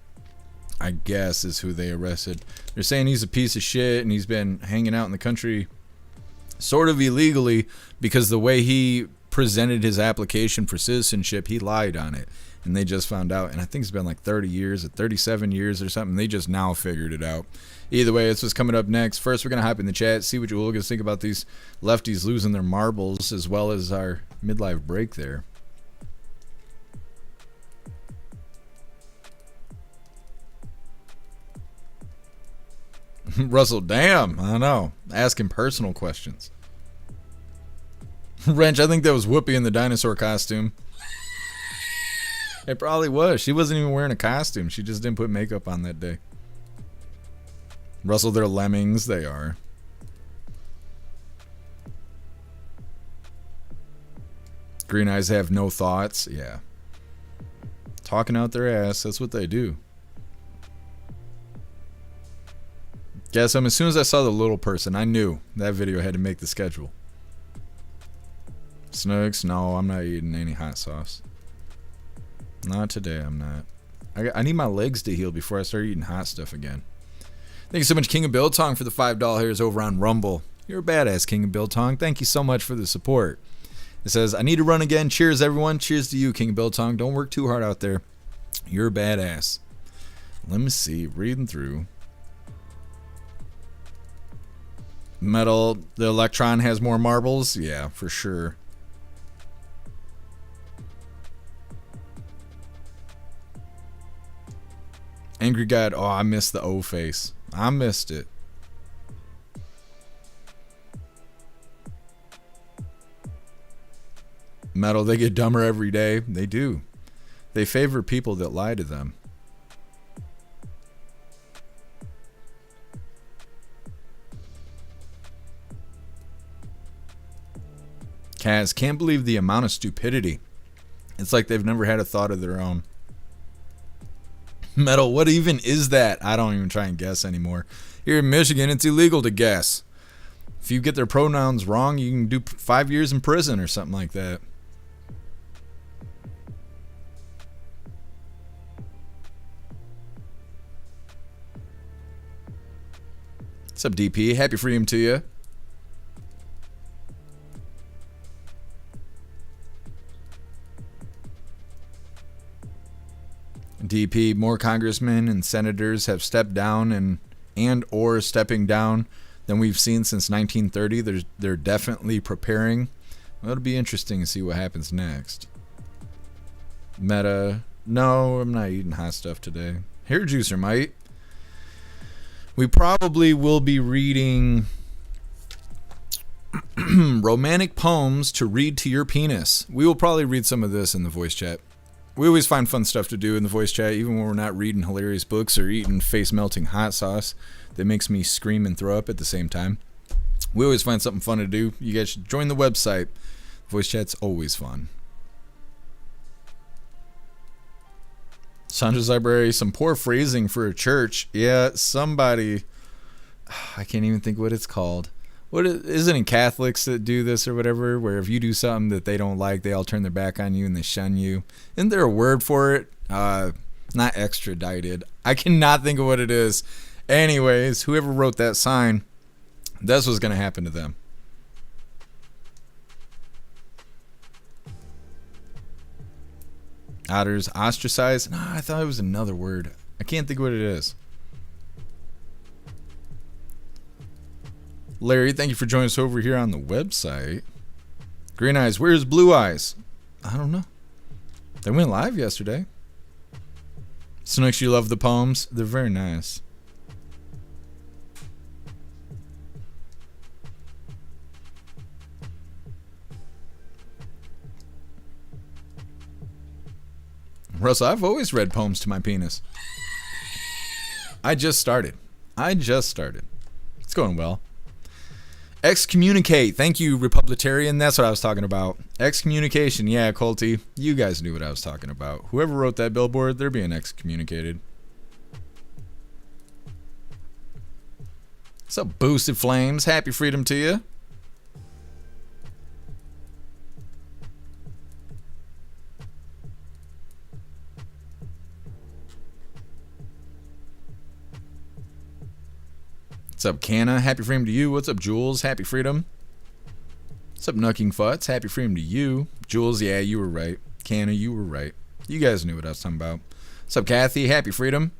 Speaker 1: I guess is who they arrested. They're saying he's a piece of shit and he's been hanging out in the country sort of illegally because the way he presented his application for citizenship, he lied on it. And they just found out. And I think it's been like 30 years or 37 years or something. They just now figured it out. Either way, that's what's coming up next. First, we're going to hop in the chat, see what you hooligans think about these lefties losing their marbles, as well as our midlife break there. Russell, damn, I don't know. Asking personal questions. Wrench, I think that was Whoopi in the dinosaur costume. It probably was. She wasn't even wearing a costume. She just didn't put makeup on that day. Russell, they're lemmings. They are. Green eyes have no thoughts. Yeah. Talking out their ass. That's what they do. Guess as soon as I saw the little person, I knew that video had to make the schedule. Snooks, no, I'm not eating any hot sauce. Not today, I'm not. I need my legs to heal before I start eating hot stuff again. Thank you so much, King of Biltong, for the $5 over on Rumble. You're a badass, King of Biltong. Thank you so much for the support. It says, I need to run again. Cheers, everyone. Cheers to you, King of Biltong. Don't work too hard out there. You're a badass. Let me see. Reading through. Metal, the Electron has more marbles? Yeah, for sure. Angry God, oh, I missed the O face. I missed it. Metal, they get dumber every day. They do. They favor people that lie to them. Kaz, can't believe the amount of stupidity. It's like they've never had a thought of their own. Metal, what even is that? I don't even try and guess anymore. Here in Michigan, it's illegal to guess. If you get their pronouns wrong, you can do 5 years in prison or something like that. What's up, DP? Happy freedom to you. DP, more congressmen and senators have stepped down and or stepping down than we've seen since 1930. They're definitely preparing. Well, it'll be interesting to see what happens next. Meta, no, I'm not eating hot stuff today. Hair juicer might. We probably will be reading romantic poems to read to your penis. We will probably read some of this in the voice chat. We always find fun stuff to do in the voice chat, even when we're not reading hilarious books or eating face-melting hot sauce that makes me scream and throw up at the same time. We always find something fun to do. You guys should join the website. Voice chat's always fun. Sandra's Library, some poor phrasing for a church. Yeah, somebody... I can't even think what it's called. Isn't it Catholics that do this or whatever, where if you do something that they don't like, they all turn their back on you and they shun you? Isn't there a word for it? Not extradited. I cannot think of what it is. Anyways, whoever wrote that sign, that's what's going to happen to them. Otters, ostracized? No, I thought it was another word. I can't think what it is. Larry, thank you for joining us over here on the website. Green Eyes, where's Blue Eyes? I don't know. They went live yesterday. Snooks, you love the poems? They're very nice. Russell, I've always read poems to my penis. I just started. It's going well. Excommunicate. Thank you, Republitarian. That's what I was talking about. Excommunication. Yeah, Colty. You guys knew what I was talking about. Whoever wrote that billboard, they're being excommunicated. What's up, Boosted Flames? Happy freedom to you. What's up, Canna? Happy freedom to you. What's up, Jules? Happy freedom. What's up, Nucking Futz? Happy freedom to you. Jules, yeah, you were right. Canna, you were right. You guys knew what I was talking about. What's up, Kathy? Happy freedom.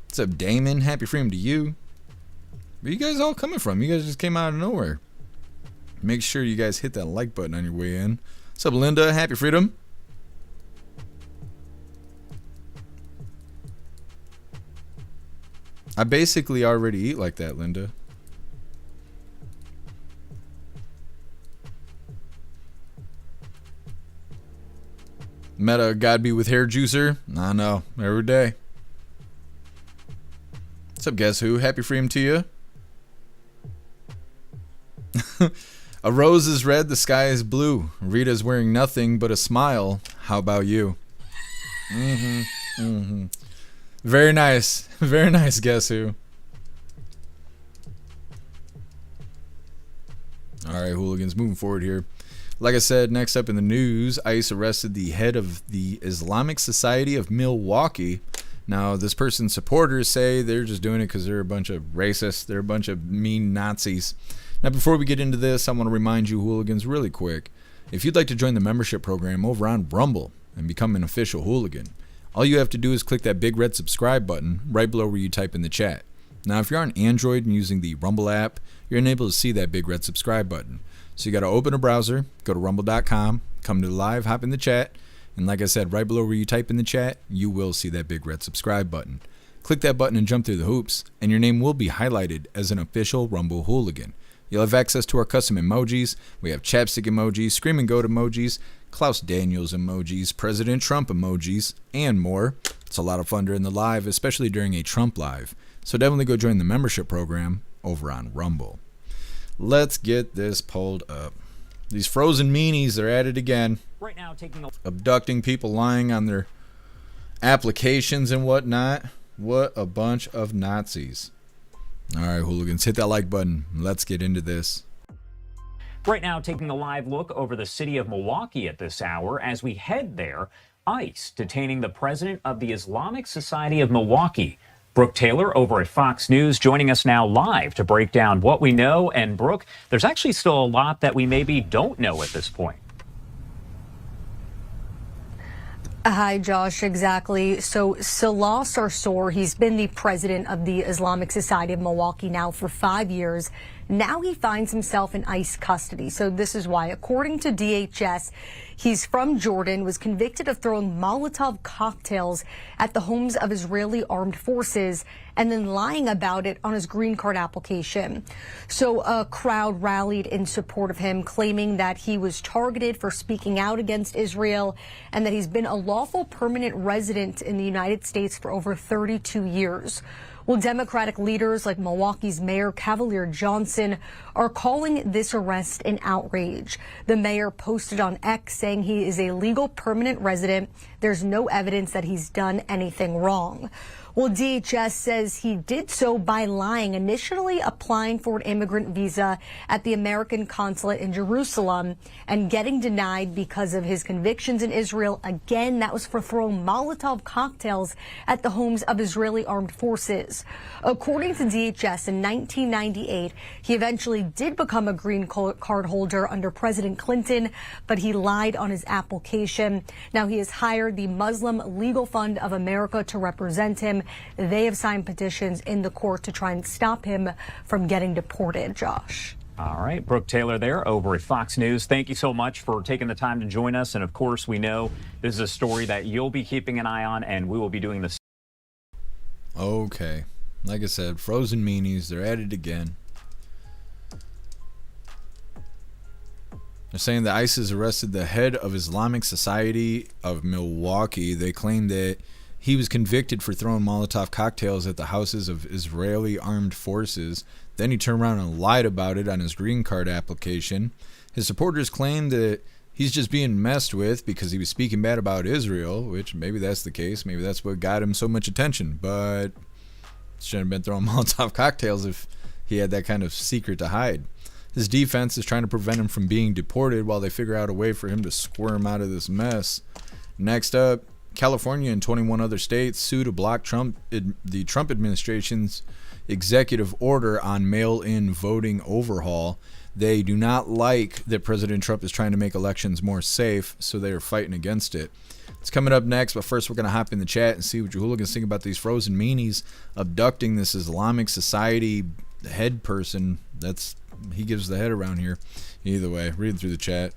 Speaker 1: What's up, Damon? Happy freedom to you. Where you guys all coming from? You guys just came out of nowhere. Make sure you guys hit that like button on your way in. What's up, Linda? Happy freedom. I basically already eat like that, Linda. Meta, God be with hair juicer. I know, every day. What's up, guess who? Happy freedom to you. A rose is red, the sky is blue. Rita's wearing nothing but a smile. How about you? Very nice. Very nice, guess who? Alright, hooligans, moving forward here. Like I said, next up in the news, ICE arrested the head of the Islamic Society of Milwaukee. Now, this person's supporters say they're just doing it because they're a bunch of racists. They're a bunch of mean Nazis. Now, before we get into this, I want to remind you, hooligans, really quick. If you'd like to join the membership program over on Rumble and become an official hooligan, all you have to do is click that big red subscribe button right below where you type in the chat. Now, if you're on Android and using the Rumble app, you're unable to see that big red subscribe button. So you got to open a browser, go to rumble.com, come to live, hop in the chat, and like I said, right below where you type in the chat, you will see that big red subscribe button. Click that button and jump through the hoops, and your name will be highlighted as an official Rumble hooligan. You'll have access to our custom emojis. We have chapstick emojis, scream and goat emojis, Klaus Daniels emojis, President Trump emojis, and more. It's a lot of fun during the live, especially during a Trump live. So definitely go join the membership program over on Rumble. Let's get this pulled up. These frozen meanies, they're at it again.
Speaker 2: Right now,
Speaker 1: abducting people lying on their applications and whatnot. What a bunch of Nazis. All right, hooligans, hit that like button. Let's get into this.
Speaker 2: Right now, taking a live look over the city of Milwaukee at this hour. As we head there, ICE detaining the president of the Islamic Society of Milwaukee. Brooke Taylor over at Fox News joining us now live to break down what we know. And Brooke, there's actually still a lot that we maybe don't know at this point.
Speaker 3: Hi, Josh. Exactly. So Salah Sarsour, he's been the president of the Islamic Society of Milwaukee now for 5 years. Now he finds himself in ICE custody. So this is why, according to DHS, he's from Jordan, was convicted of throwing Molotov cocktails at the homes of Israeli armed forces and then lying about it on his green card application. So a crowd rallied in support of him, claiming that he was targeted for speaking out against Israel and that he's been a lawful permanent resident in the United States for over 32 years. Well, Democratic leaders like Milwaukee's Mayor Cavalier Johnson are calling this arrest an outrage. The mayor posted on X saying he is a legal permanent resident. There's no evidence that he's done anything wrong. Well, DHS says he did so by lying, initially applying for an immigrant visa at the American consulate in Jerusalem and getting denied because of his convictions in Israel. Again, that was for throwing Molotov cocktails at the homes of Israeli armed forces. According to DHS, in 1998, he eventually did become a green card holder under President Clinton, but he lied on his application. Now he has hired the Muslim Legal Fund of America to represent him. They have signed petitions in the court to try and stop him from getting deported, Josh.
Speaker 2: All right, Brooke Taylor there over at Fox News. Thank you so much for taking the time to join us. And of course, we know this is a story that you'll be keeping an eye on, and we will be doing this.
Speaker 1: Okay. Like I said, frozen meanies, they're at it again. They're saying that ICE has arrested the head of Islamic Society of Milwaukee. They claim that he was convicted for throwing Molotov cocktails at the houses of Israeli armed forces. Then he turned around and lied about it on his green card application. His supporters claim that he's just being messed with because he was speaking bad about Israel, which maybe that's the case. Maybe that's what got him so much attention. But shouldn't have been throwing Molotov cocktails if he had that kind of secret to hide. His defense is trying to prevent him from being deported while they figure out a way for him to squirm out of this mess. Next up, California and 21 other states sue to block the Trump administration's executive order on mail-in voting overhaul. They do not like that President Trump is trying to make elections more safe, so they are fighting against it. It's coming up next, but first we're going to hop in the chat and see what you hooligans think about these frozen meanies abducting this Islamic Society head person. He gives the head around here. Either way, read through the chat.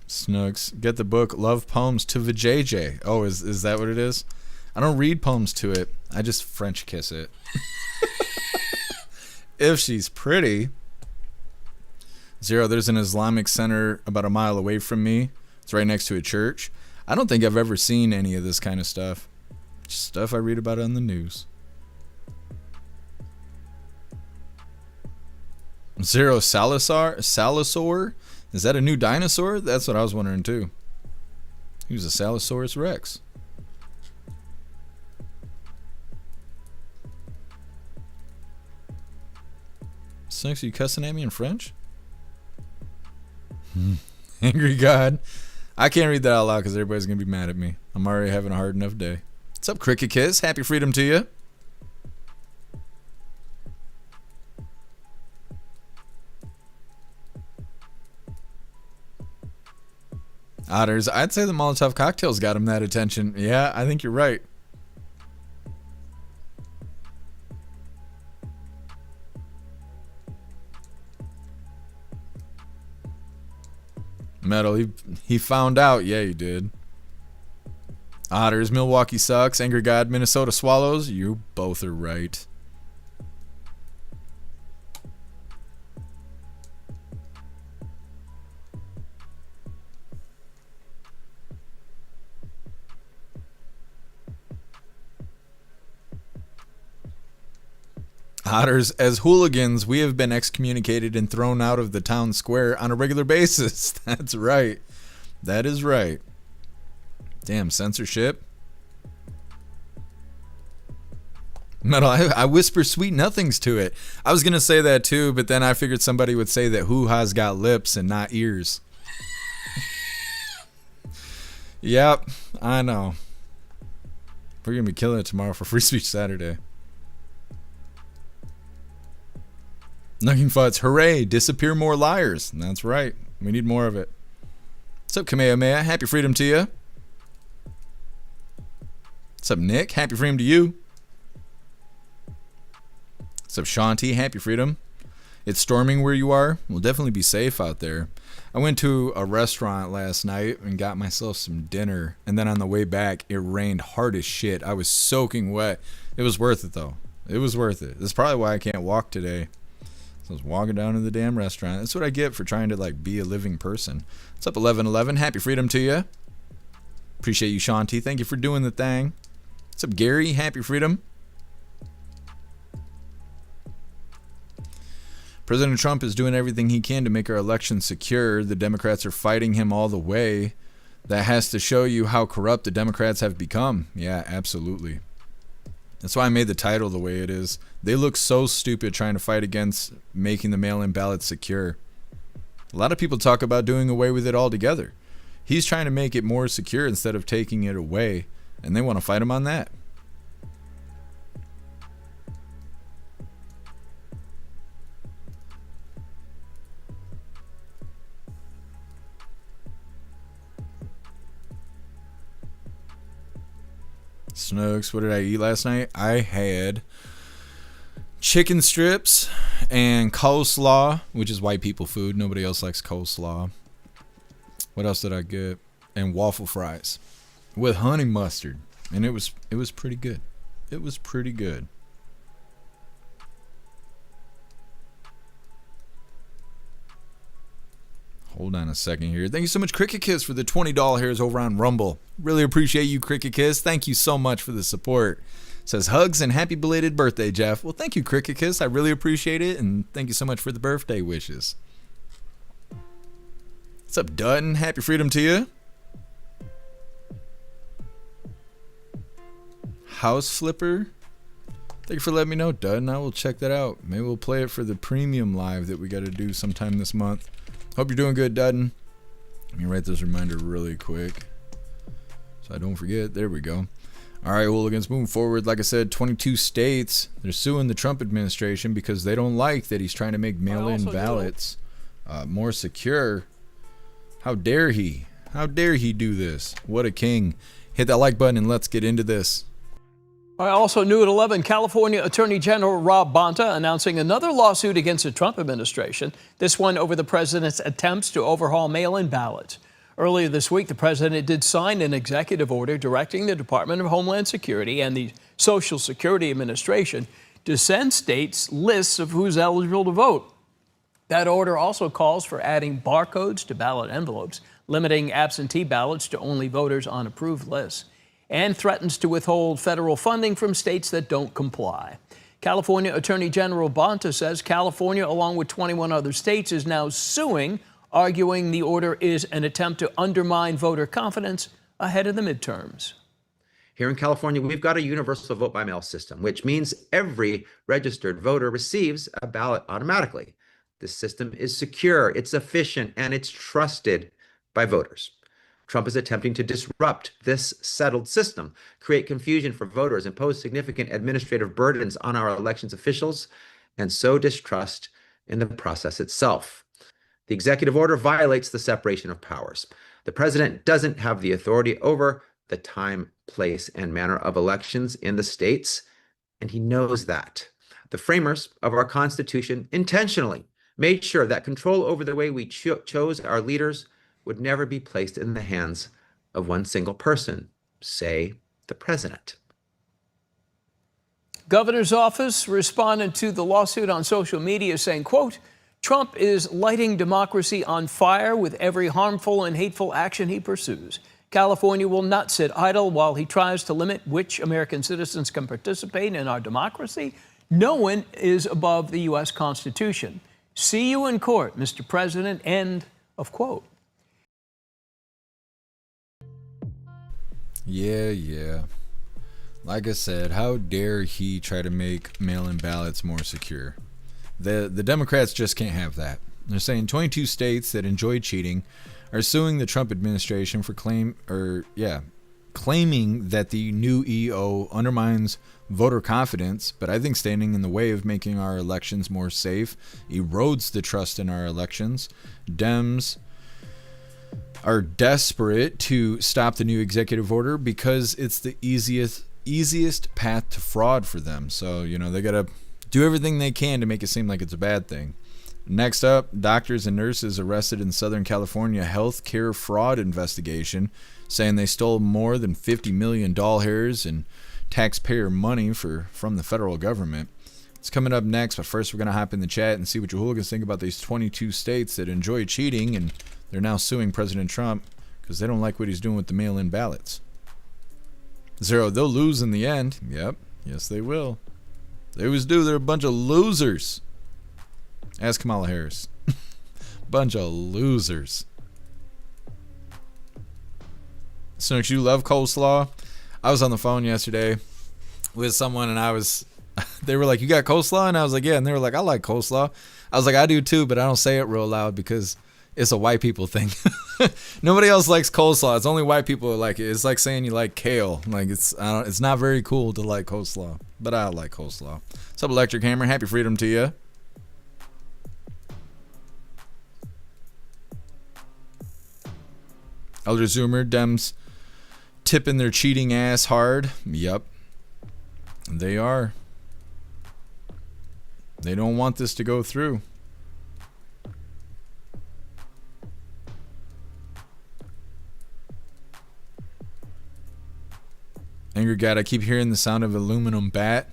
Speaker 1: Snooks, get the book Love Poems to Vajayjay. Oh, is that what it is? I don't read poems to it. I just French kiss it. If she's pretty. Zero, there's an Islamic center about a mile away from me. It's right next to a church. I don't think I've ever seen any of this kind of stuff. Just stuff I read about on the news. Zero, Salosaur? Is that a new dinosaur? That's what I was wondering too. He was a Salosaurus Rex. Snooks, are you cussing at me in French? Angry God. I can't read that out loud because everybody's going to be mad at me. I'm already having a hard enough day. What's up, Cricket Kiss? Happy freedom to you. Otters, I'd say the Molotov cocktails got him that attention. Yeah, I think you're right. Metal, he found out. Yeah, he did. Otters, Milwaukee sucks. Angry God, Minnesota swallows. You both are right. Otters, as hooligans, we have been excommunicated and thrown out of the town square on a regular basis. That's right. That is right. Damn, censorship. Metal, I whisper sweet nothings to it. I was going to say that too, but then I figured somebody would say that hoo-ha's got lips and not ears. Yep, I know. We're going to be killing it tomorrow for Free Speech Saturday. Nugging Futs, hooray, disappear more liars. That's right. We need more of it. What's up, Kamehameha? Happy freedom to you. What's up, Nick? Happy freedom to you. What's up, Shanti? Happy freedom. It's storming where you are. We'll definitely be safe out there. I went to a restaurant last night and got myself some dinner. And then on the way back, it rained hard as shit. I was soaking wet. It was worth it, though. It was worth it. That's probably why I can't walk today. I was walking down to the damn restaurant. That's what I get for trying to be a living person. What's up, 1111? Happy freedom to you. Appreciate you, Shanti. Thank you for doing the thing. What's up, Gary? Happy freedom. President Trump is doing everything he can to make our election secure. The Democrats are fighting him all the way. That has to show you how corrupt the Democrats have become. Yeah, absolutely. That's why I made the title the way it is. They look so stupid trying to fight against making the mail-in ballot secure. A lot of people talk about doing away with it altogether. He's trying to make it more secure instead of taking it away, and they want to fight him on that. Snooks, what did I eat last night? I had chicken strips and coleslaw, which is white people food. Nobody else likes coleslaw. What else did I get? And waffle fries with honey mustard. And it was pretty good. It was pretty good. Hold on a second here. Thank you so much, Cricket Kiss, for the $20 hairs over on Rumble. Really appreciate you, Cricket Kiss. Thank you so much for the support. Says hugs and happy belated birthday, Jeff. Well, thank you, Cricket Kiss. I really appreciate it, and thank you so much for the birthday wishes. What's up, Dutton? Happy freedom to you. House Flipper. Thank you for letting me know, Dutton. I will check that out. Maybe we'll play it for the premium live that we got to do sometime this month. Hope you're doing good, Dudden. Let me write this reminder really quick so I don't forget. There we go. All right, Hooligans, moving forward. Like I said, 22 states, they're suing the Trump administration because they don't like that he's trying to make mail-in ballots more secure. How dare he? How dare he do this? What a king. Hit that like button and let's get into this.
Speaker 4: I also new at 11, California Attorney General Rob Bonta announcing another lawsuit against the Trump administration, this one over the president's attempts to overhaul mail-in ballots. Earlier this week, the president did sign an executive order directing the Department of Homeland Security and the Social Security Administration to send states lists of who's eligible to vote. That order also calls for adding barcodes to ballot envelopes, limiting absentee ballots to only voters on approved lists, and threatens to withhold federal funding from states that don't comply. California Attorney General Bonta says California, along with 21 other states, is now suing, arguing the order is an attempt to undermine voter confidence ahead of the midterms.
Speaker 6: Here in California, we've got a universal vote by mail system, which means every registered voter receives a ballot automatically. This system is secure, it's efficient, and it's trusted by voters. Trump is attempting to disrupt this settled system, create confusion for voters, impose significant administrative burdens on our elections officials, and sow distrust in the process itself. The executive order violates the separation of powers. The president doesn't have the authority over the time, place, and manner of elections in the states, and he knows that. The framers of our Constitution intentionally made sure that control over the way we chose our leaders would never be placed in the hands of one single person, say the president.
Speaker 4: Governor's office responded to the lawsuit on social media saying, quote, Trump is lighting democracy on fire with every harmful and hateful action he pursues. California will not sit idle while he tries to limit which American citizens can participate in our democracy. No one is above the U.S. Constitution. See you in court, Mr. President. End of quote.
Speaker 1: Yeah. Like I said, how dare he try to make mail-in ballots more secure? The Democrats just can't have that. They're saying 22 states that enjoy cheating are suing the Trump administration for claiming that the new EO undermines voter confidence, but I think standing in the way of making our elections more safe erodes the trust in our elections. Dems are desperate to stop the new executive order because it's the easiest path to fraud for them. So, they got to do everything they can to make it seem like it's a bad thing. Next up, doctors and nurses arrested in Southern California health care fraud investigation, saying they stole more than 50 million doll hairs and taxpayer money from the federal government. It's coming up next, but first we're going to hop in the chat and see what your hooligans think about these 22 states that enjoy cheating, and they're now suing President Trump because they don't like what he's doing with the mail-in ballots. Zero, they'll lose in the end. Yep, yes they will. They always do. They're a bunch of losers. Ask Kamala Harris. Bunch of losers. Snooks, you love coleslaw? I was on the phone yesterday with someone and they were like, you got coleslaw? And I was like, yeah. And they were like, I like coleslaw. I was like, I do too, but I don't say it real loud because it's a white people thing. Nobody else likes coleslaw. It's only white people who like it. It's like saying you like kale. Like it's not very cool to like coleslaw, but I like coleslaw. What's up, Electric Hammer? Happy freedom to you. Elder Zoomer, Dems tipping their cheating ass hard. Yep, they are. They don't want this to go through. Anger God, I keep hearing the sound of aluminum bat.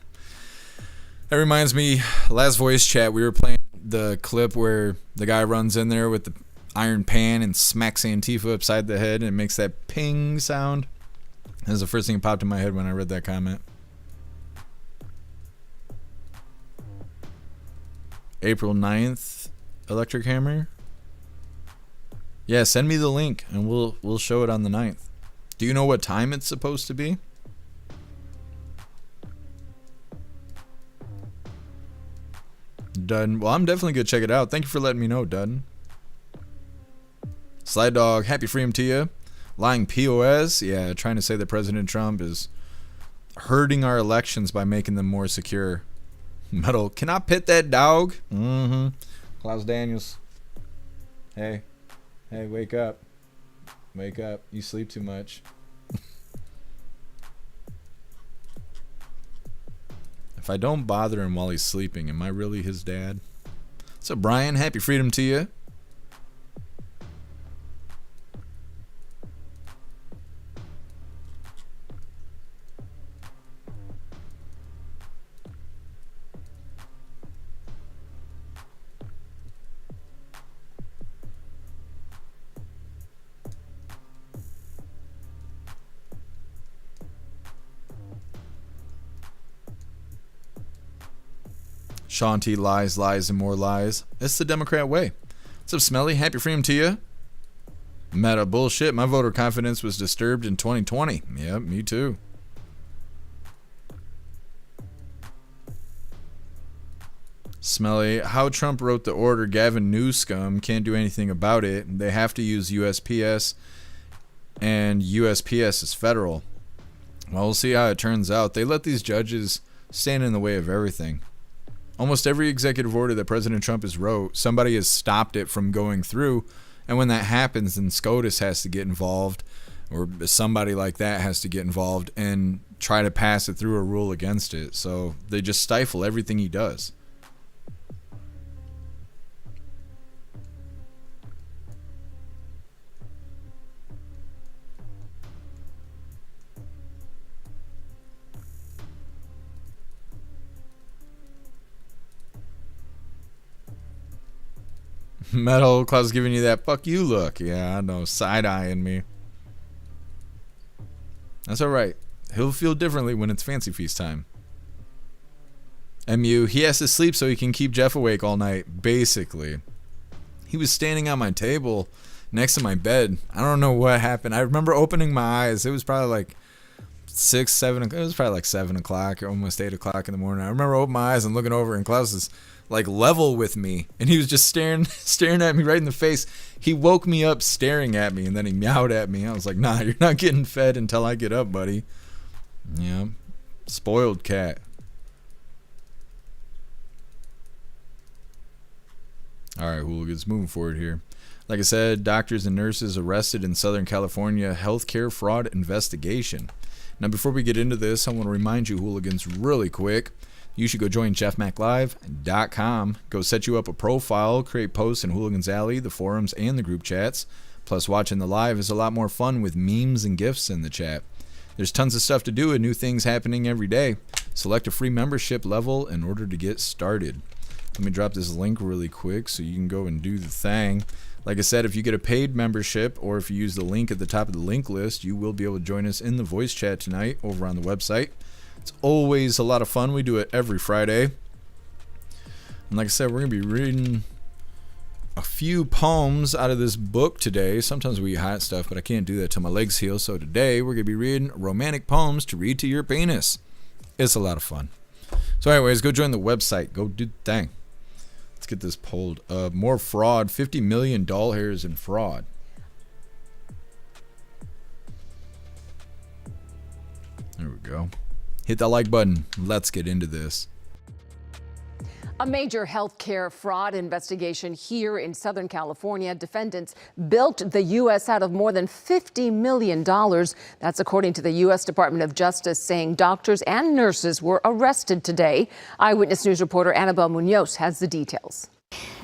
Speaker 1: That reminds me, last voice chat, we were playing the clip where the guy runs in there with the iron pan and smacks Antifa upside the head and it makes that ping sound. That was the first thing that popped in my head when I read that comment. April 9th, Electric Hammer. Yeah, send me the link and we'll show it on the 9th. Do you know what time it's supposed to be? Dudden. Well, I'm definitely going to check it out. Thank you for letting me know, Dudden. Slide Dog, happy freedom to you. Lying POS, yeah, trying to say that President Trump is hurting our elections by making them more secure. Metal, can I pet that dog? Mm-hmm. Klaus Daniels. Hey, wake up. Wake up. You sleep too much. If I don't bother him while he's sleeping, am I really his dad? So Brian, happy freedom to you. Sean T. lies, lies, and more lies. It's the Democrat way. What's up, Smelly? Happy freedom to you. Meta bullshit. My voter confidence was disturbed in 2020. Yep, me too. Smelly. How Trump wrote the order, Gavin Newsom can't do anything about it. They have to use USPS, and USPS is federal. Well, we'll see how it turns out. They let these judges stand in the way of everything. Almost every executive order that President Trump has wrote, somebody has stopped it from going through. And when that happens, then SCOTUS has to get involved, or somebody like that has to get involved and try to pass it through a rule against it. So they just stifle everything he does. Metal Claus giving you that fuck you look. Yeah, I know, side-eyeing me. That's alright. He'll feel differently when it's fancy feast time. MU, he has to sleep so he can keep Jeff awake all night, basically. He was standing on my table next to my bed. I don't know what happened. I remember opening my eyes. It was probably like 6, 7, it was probably like 7 o'clock or almost 8 o'clock in the morning. I remember opening my eyes and looking over, and Klaus is like level with me, and he was just staring at me right in the face. He woke me up staring at me, and then he meowed at me. I was like, nah, you're not getting fed until I get up, buddy. Yeah, spoiled cat. All right, hooligans, moving forward here. Like I said, doctors and nurses arrested in Southern California healthcare fraud investigation. Now, before we get into this, I want to remind you, hooligans, really quick, you should go join jeffmaclive.com. Go set you up a profile, create posts in Hooligans Alley, the forums, and the group chats. Plus, watching the live is a lot more fun with memes and GIFs in the chat. There's tons of stuff to do and new things happening every day. Select a free membership level in order to get started. Let me drop this link really quick so you can go and do the thing. Like I said, if you get a paid membership or if you use the link at the top of the link list, you will be able to join us in the voice chat tonight over on the website. It's always a lot of fun. We do it every Friday. And like I said, we're going to be reading a few poems out of this book today. Sometimes we eat hot stuff, but I can't do that till my legs heal. So today we're going to be reading romantic poems to read to your penis. It's a lot of fun. So anyways, go join the website. Go do the thing. Let's get this pulled up. More fraud. 50 million doll hairs in fraud. There we go. Hit that like button. Let's get into this.
Speaker 7: A major healthcare fraud investigation here in Southern California. Defendants built the U.S. out of more than $50 million. That's according to the U.S. Department of Justice, saying doctors and nurses were arrested today. Eyewitness News reporter Annabelle Munoz has the details.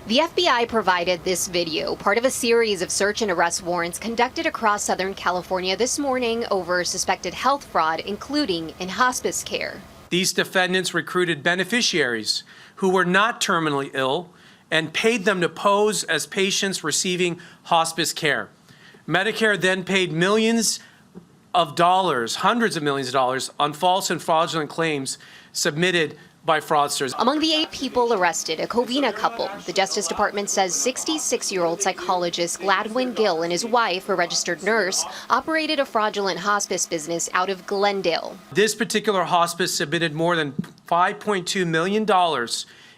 Speaker 8: The FBI provided this video, part of a series of search and arrest warrants conducted across Southern California this morning over suspected health fraud, including in hospice care.
Speaker 9: These defendants recruited beneficiaries who were not terminally ill and paid them to pose as patients receiving hospice care. Medicare then paid millions of dollars, hundreds of millions of dollars, on false and fraudulent claims submitted by fraudsters.
Speaker 8: Among the 8 people arrested, a Covina couple. The Justice Department says 66-year-old psychologist Gladwin Gill and his wife, a registered nurse, operated a fraudulent hospice business out of Glendale.
Speaker 9: This particular hospice submitted more than $5.2 million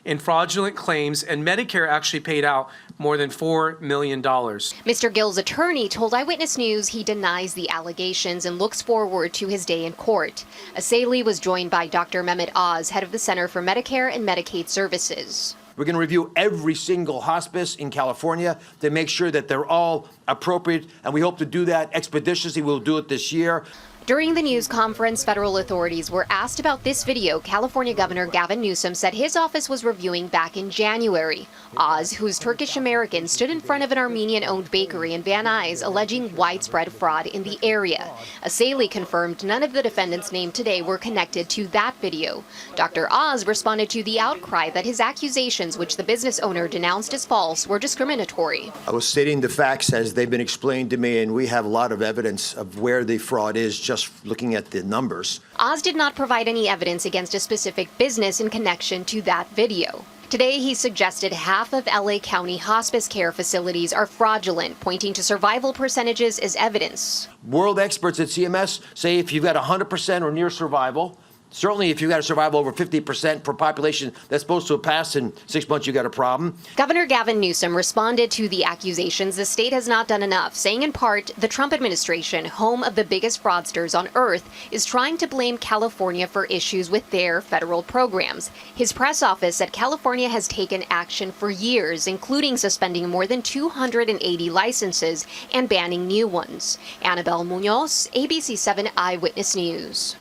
Speaker 9: in fraudulent claims, and Medicare actually paid out more than $4 million.
Speaker 8: Mr. Gill's attorney told Eyewitness News he denies the allegations and looks forward to his day in court. Asaili was joined by Dr. Mehmet Oz, head of the Center for Medicare and Medicaid Services.
Speaker 10: We're going to review every single hospice in California to make sure that they're all appropriate, and we hope to do that expeditiously. We'll do it this year.
Speaker 8: During the news conference, federal authorities were asked about this video California Governor Gavin Newsom said his office was reviewing back in January. Oz, who's Turkish-American, stood in front of an Armenian-owned bakery in Van Nuys alleging widespread fraud in the area. Asaili confirmed none of the defendants named today were connected to that video. Dr. Oz responded to the outcry that his accusations, which the business owner denounced as false, were discriminatory.
Speaker 11: I was stating the facts as they've been explained to me, and we have a lot of evidence of where the fraud is just looking at the numbers.
Speaker 8: Oz did not provide any evidence against a specific business in connection to that video. Today, he suggested half of LA County hospice care facilities are fraudulent, pointing to survival percentages as evidence.
Speaker 11: World experts at CMS say if you've got 100% or near survival, certainly if you've got a survival over 50% for a population that's supposed to pass in 6 months, you've got a problem.
Speaker 8: Governor Gavin Newsom responded to the accusations the state has not done enough, saying in part, the Trump administration, home of the biggest fraudsters on earth, is trying to blame California for issues with their federal programs. His press office said California has taken action for years, including suspending more than 280 licenses and banning new ones. Annabelle Munoz, ABC 7 Eyewitness News.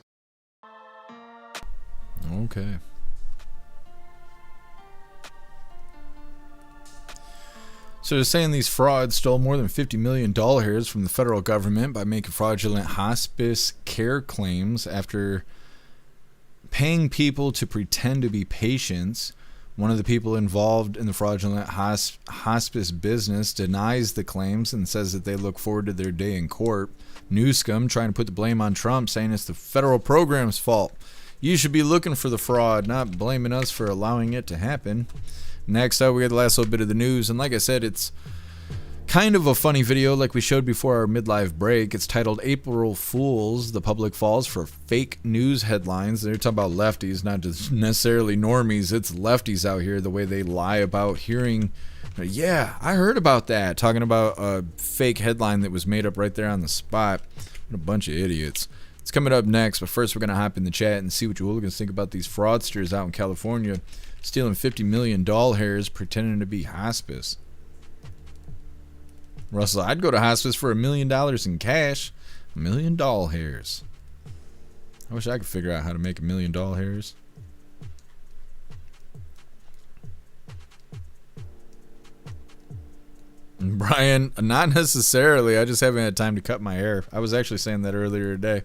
Speaker 1: Okay. So they're saying these frauds stole more than $50 million from the federal government by making fraudulent hospice care claims after paying people to pretend to be patients. One of the people involved in the fraudulent hospice business denies the claims and says that they look forward to their day in court. Newsom trying to put the blame on Trump, saying it's the federal program's fault. You should be looking for the fraud, not blaming us for allowing it to happen. Next up, we got the last little bit of the news. And like I said, it's kind of a funny video like we showed before our midlife break. It's titled April Fools. The public falls for fake news headlines. They're talking about lefties, not just necessarily normies. It's lefties out here, the way they lie about hearing. Yeah, I heard about that. Talking about a fake headline that was made up right there on the spot. What a bunch of idiots. It's coming up next, but first we're going to hop in the chat and see what you hooligans think about these fraudsters out in California stealing $50 million doll hairs pretending to be hospice. Russell, I'd go to hospice for $1 million in cash. $1 million doll hairs. I wish I could figure out how to make $1 million doll hairs. Brian, not necessarily. I just haven't had time to cut my hair. I was actually saying that earlier today.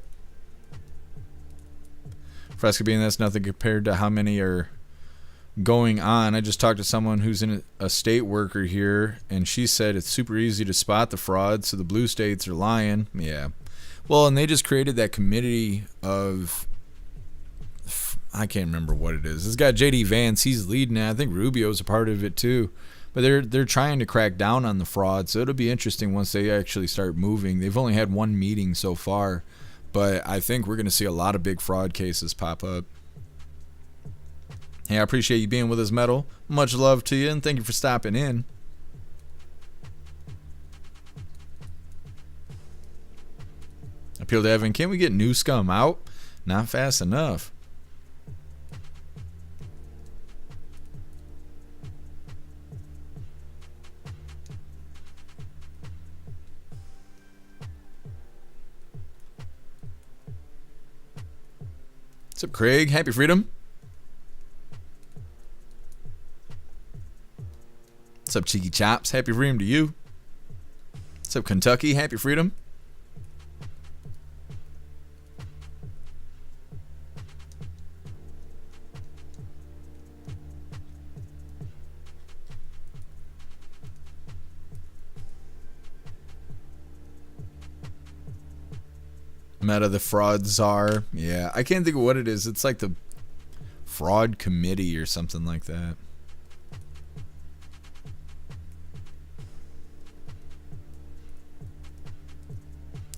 Speaker 1: Fresca being that's nothing compared to how many are going on. I just talked to someone who's in a state worker here, and she said it's super easy to spot the fraud, so the blue states are lying. Yeah. Well, and they just created that committee of, I can't remember what it is. It's got J.D. Vance. He's leading it. I think Rubio's a part of it too. But they're trying to crack down on the fraud, so it'll be interesting once they actually start moving. They've only had one meeting so far, but I think we're going to see a lot of big fraud cases pop up. Hey, I appreciate you being with us, Metal. Much love to you, and thank you for stopping in. Appeal to Evan, can we get Newsom out? Not fast enough. What's up, Craig? Happy freedom. What's up, Cheeky Chops? Happy freedom to you. What's up, Kentucky? Happy freedom. Meta, the fraud czar. Yeah, I can't think of what it is. It's like the fraud committee or something like that.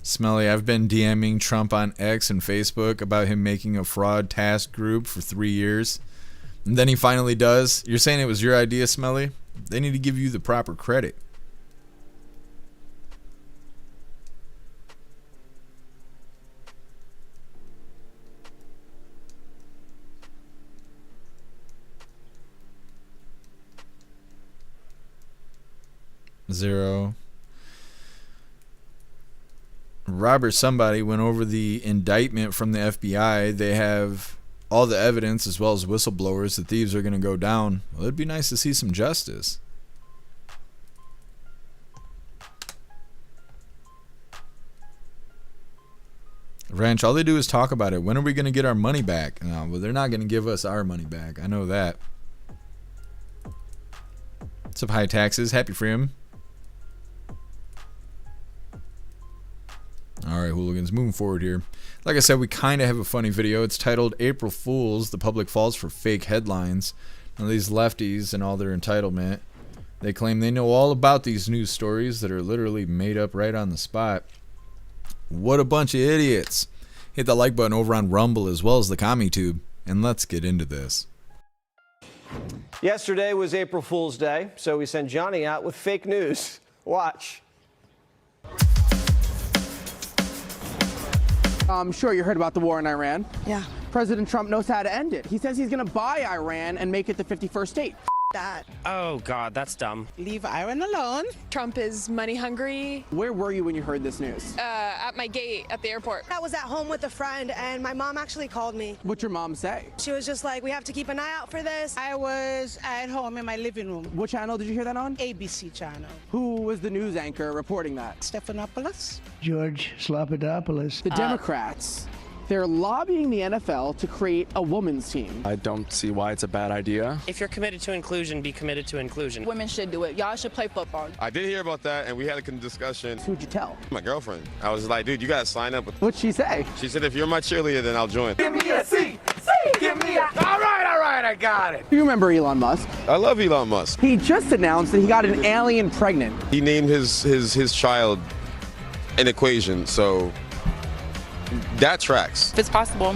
Speaker 1: Smelly, I've been DMing Trump on X and Facebook about him making a fraud task group for 3 years. And then he finally does. You're saying it was your idea, Smelly? They need to give you the proper credit. Zero. Robert somebody went over the indictment from the FBI. They have all the evidence as well as whistleblowers. The thieves are going to go down. Well, it'd be nice to see some justice. Ranch, all they do is talk about it. When are we going to get our money back? No, well, they're not going to give us our money back. I know that. What's up, high taxes? Happy freedom. Alright, hooligans, moving forward here. Like I said, we kind of have a funny video. It's titled April Fools, the public falls for fake headlines. Now these lefties and all their entitlement, they claim they know all about these news stories that are literally made up right on the spot. What a bunch of idiots. Hit the like button over on Rumble as well as the CommuTube, and let's get into this.
Speaker 15: Yesterday was April Fool's Day, so we sent Johnny out with fake news. Watch.
Speaker 16: I'm sure you heard about the war in Iran.
Speaker 12: Yeah.
Speaker 16: President Trump knows how to end it. He says he's going to buy Iran and make it the 51st state.
Speaker 12: That.
Speaker 13: Oh, God, that's dumb.
Speaker 12: Leave Iran alone.
Speaker 14: Trump is money hungry.
Speaker 16: Where were you when you heard this news?
Speaker 14: At my gate at the airport.
Speaker 12: I was at home with a friend, and my mom actually called me.
Speaker 16: What'd your mom say?
Speaker 12: She was just like, we have to keep an eye out for this. I was at home in my living room.
Speaker 16: What channel did you hear that on?
Speaker 12: ABC channel.
Speaker 16: Who was the news anchor reporting that?
Speaker 12: Stephanopoulos.
Speaker 5: George Slopadopoulos.
Speaker 16: The Democrats. They're lobbying the NFL to create a women's team.
Speaker 21: I don't see why it's a bad idea.
Speaker 13: If you're committed to inclusion, be committed to inclusion.
Speaker 14: Women should do it. Y'all should play football.
Speaker 23: I did hear about that, and we had a discussion.
Speaker 16: Who'd you tell?
Speaker 23: My girlfriend. I was like, dude, you gotta sign up.
Speaker 16: What'd she say?
Speaker 23: She said, if you're my cheerleader, then I'll join.
Speaker 17: Give me a C. Give me a... All right, I got it.
Speaker 16: You remember Elon Musk?
Speaker 23: I love Elon Musk.
Speaker 16: He just announced that he got an alien pregnant.
Speaker 23: He named his child an equation, so that tracks.
Speaker 14: If it's possible,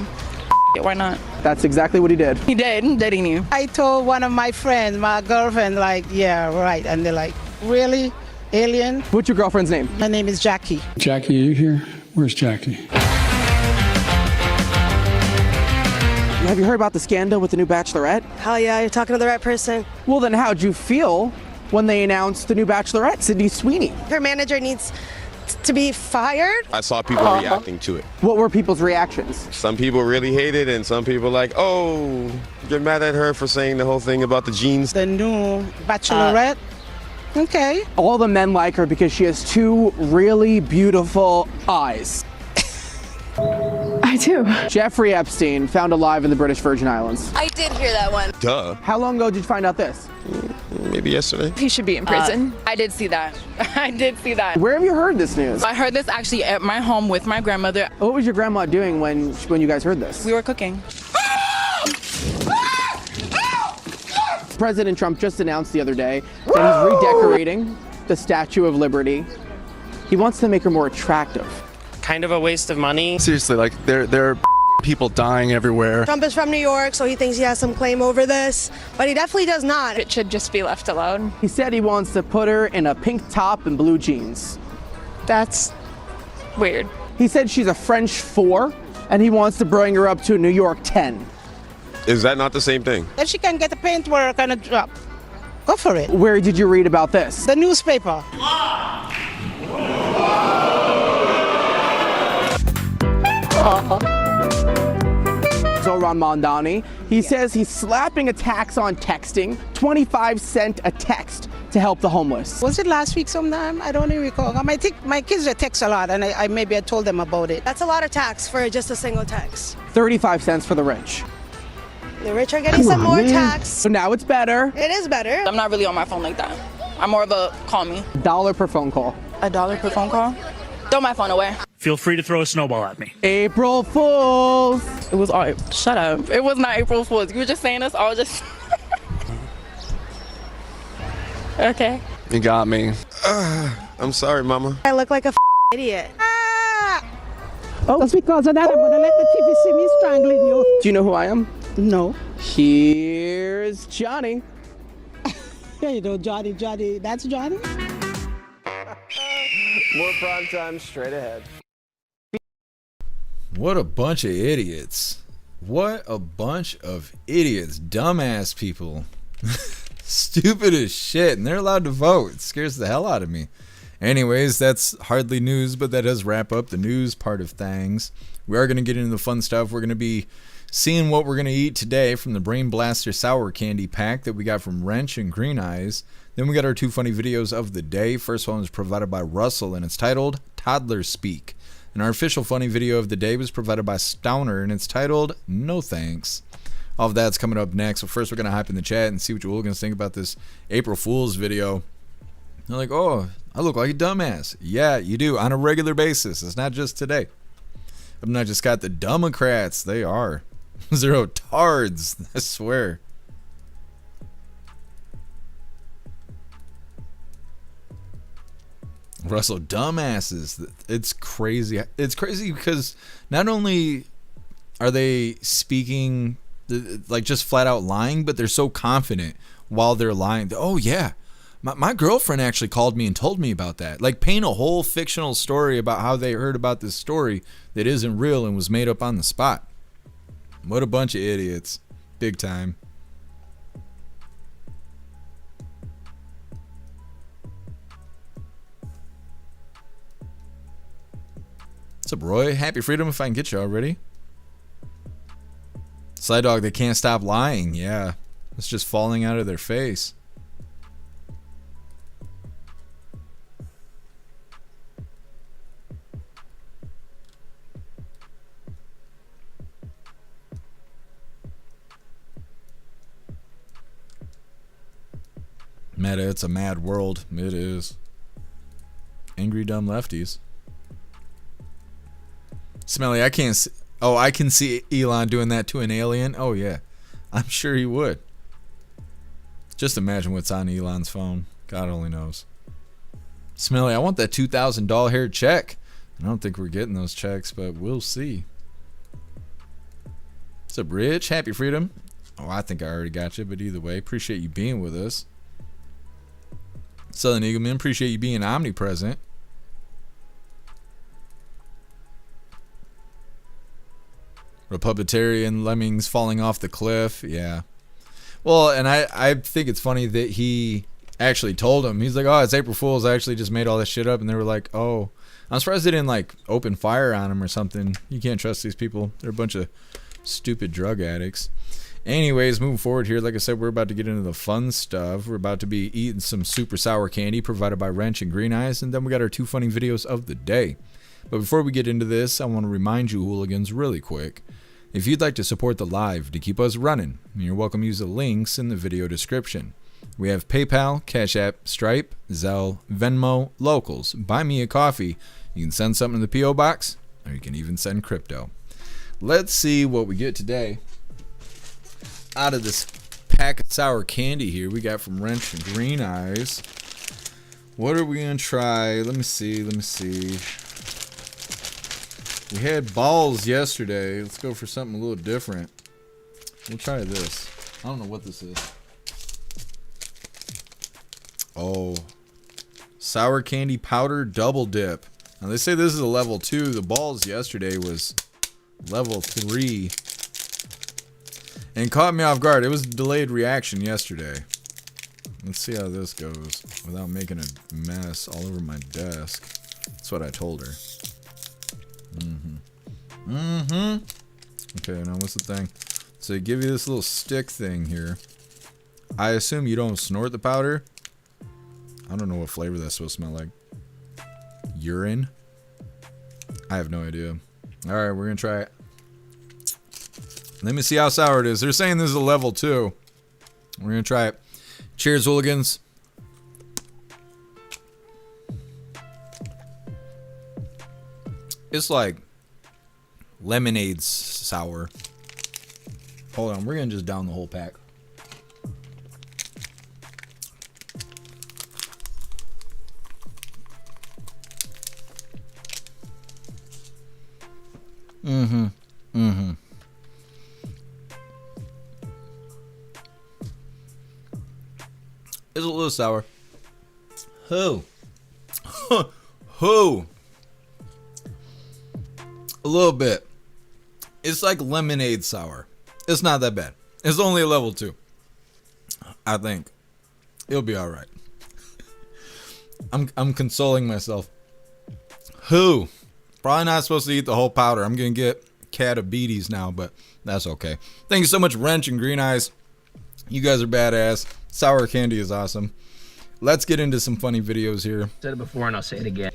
Speaker 14: why not?
Speaker 16: That's exactly what he did.
Speaker 14: He did. I'm dating you.
Speaker 12: I told one of my friends, my girlfriend, like, yeah, right. And they're like, really? Alien?
Speaker 16: What's your girlfriend's name?
Speaker 12: My name is Jackie.
Speaker 22: Jackie, are you here? Where's Jackie?
Speaker 16: Have you heard about the scandal with the new Bachelorette?
Speaker 12: Hell yeah, you're talking to the right person.
Speaker 16: Well, then how'd you feel when they announced the new Bachelorette, Sydney Sweeney?
Speaker 12: Her manager needs to be fired.
Speaker 23: I saw people reacting to it.
Speaker 16: What were people's reactions?
Speaker 23: Some people really hate it, and some people like, oh, you're mad at her for saying the whole thing about the jeans.
Speaker 12: The new Bachelorette. Okay.
Speaker 16: All the men like her because she has two really beautiful eyes.
Speaker 14: I do.
Speaker 16: Jeffrey Epstein found alive in the British Virgin Islands.
Speaker 14: I did hear that one.
Speaker 23: Duh.
Speaker 16: How long ago did you find out this?
Speaker 23: Maybe yesterday.
Speaker 14: He should be in prison. I did see that. I did see that.
Speaker 16: Where have you heard this news?
Speaker 14: I heard this actually at my home with my grandmother.
Speaker 16: What was your grandma doing when you guys heard this?
Speaker 14: We were cooking.
Speaker 16: President Trump just announced the other day that he's redecorating the Statue of Liberty. He wants to make her more attractive.
Speaker 13: Kind of a waste of money.
Speaker 21: Seriously, like there are people dying everywhere.
Speaker 12: Trump is from New York, so he thinks he has some claim over this, but he definitely does not.
Speaker 14: It should just be left alone.
Speaker 16: He said he wants to put her in a pink top and blue jeans.
Speaker 14: That's weird.
Speaker 16: He said she's a French 4, and he wants to bring her up to a New York 10.
Speaker 23: Is that not the same thing?
Speaker 12: If she can get the paintwork and a drop, go for it.
Speaker 16: Where did you read about this?
Speaker 12: The newspaper.
Speaker 16: Zoran Mondani. He says he's slapping a tax on texting, 25 cents a text to help the homeless.
Speaker 12: Was it last week sometime? I don't even recall. I think my kids text a lot, and I maybe told them about it. That's a lot of tax for just a single text.
Speaker 16: 35 cents for the rich.
Speaker 12: The rich are getting some more tax.
Speaker 16: So now it's better.
Speaker 12: It is better.
Speaker 14: I'm not really on my phone like that. I'm more of a call me.
Speaker 16: $1 per phone call.
Speaker 14: $1 per phone call? Throw my phone away.
Speaker 24: Feel free to throw a snowball at me.
Speaker 16: April Fools.
Speaker 14: It was all right. Shut up. It was not April Fools. You were just saying this. I was just. Okay.
Speaker 21: You got me.
Speaker 23: I'm sorry, Mama.
Speaker 12: I look like a idiot.
Speaker 16: Oh.
Speaker 12: That's because of that. I'm gonna let the TV see me strangling you.
Speaker 16: Do you know who I am?
Speaker 12: No.
Speaker 16: Here's Johnny.
Speaker 12: Yeah, you know, Johnny, that's Johnny.
Speaker 15: More prime time straight ahead.
Speaker 1: What a bunch of idiots. What a bunch of idiots. Dumbass people. Stupid as shit. And they're allowed to vote. It scares the hell out of me. Anyways, that's hardly news, but that does wrap up the news part of things. We are going to get into the fun stuff. We're going to be seeing what we're going to eat today from the Brain Blaster Sour Candy Pack that we got from Wrench and Green Eyes. Then we got our 2 funny videos of the day. First one was provided by Russell, and it's titled Toddler Speak. And our official funny video of the day was provided by Stowner, and it's titled No Thanks. All of that's coming up next. So first we're going to hop in the chat and see what you hooligans think about this April Fool's video. They're like, oh, I look like a dumbass. Yeah, you do, on a regular basis. It's not just today. I've not just got the Democrats. They are. Zero tards, I swear. Russell, dumbasses. It's crazy. It's crazy because not only are they speaking, like just flat out lying, but they're so confident while they're lying. Oh, yeah. My girlfriend actually called me and told me about that. Like, paint a whole fictional story about how they heard about this story that isn't real and was made up on the spot. What a bunch of idiots. Big time. What's up, Roy? Happy freedom if I can get you already. Sly Dog, they can't stop lying. Yeah. It's just falling out of their face. Meta, it's a mad world. It is. Angry dumb lefties. Smelly, I can't see. Oh, I can see Elon doing that to an alien. Oh, yeah. I'm sure he would. Just imagine what's on Elon's phone. God only knows. Smelly, I want that $2,000 hair check. I don't think we're getting those checks, but we'll see. What's up, Rich? Happy freedom. Oh, I think I already got you, but either way, appreciate you being with us. Southern Eagleman, appreciate you being omnipresent. Republican lemmings falling off the cliff. Yeah. Well, and I think it's funny that he actually told him. He's like, oh, it's April Fool's. I actually just made all this shit up. And they were like, oh. I'm surprised they didn't, like, open fire on him or something. You can't trust these people. They're a bunch of stupid drug addicts. Anyways, moving forward here, like I said, we're about to get into the fun stuff. We're about to be eating some super sour candy provided by Wrench and Green Eyes, and then we got our 2 funny videos of the day. But before we get into this, I want to remind you hooligans really quick. If you'd like to support the live to keep us running, you're welcome to use the links in the video description. We have PayPal, Cash App, Stripe, Zelle, Venmo, Locals. Buy me a coffee. You can send something to the P.O. Box, or you can even send crypto. Let's see what we get today. Out of this pack of sour candy here we got from Wrench and Green Eyes. What are we gonna try? Let me see. We had balls yesterday. Let's go for something a little different. We'll try this. I don't know what this is. Oh, sour candy powder double dip. Now they say this is a level 2. The balls yesterday was level 3. And caught me off guard. It was a delayed reaction yesterday. Let's see how this goes without making a mess all over my desk. That's what I told her. Okay, now what's the thing? So they give you this little stick thing here. I assume you don't snort the powder. I don't know what flavor that's supposed to smell like. Urine? I have no idea. Alright, we're gonna try it. Let me see how sour it is. They're saying this is a level 2. We're gonna try it. Cheers, hooligans. It's like lemonade sour. Hold on, we're gonna just down the whole pack. It's a little sour. Who? Who? A little bit. It's like lemonade sour. It's not that bad. It's only a level 2. I think it'll be all right. I'm consoling myself. Who? Probably not supposed to eat the whole powder. I'm gonna get catabetes now, but that's okay. Thank you so much, Wrench and Green Eyes. You guys are badass. Sour candy is awesome. Let's get into some funny videos here.
Speaker 3: Said it before and I'll say it again.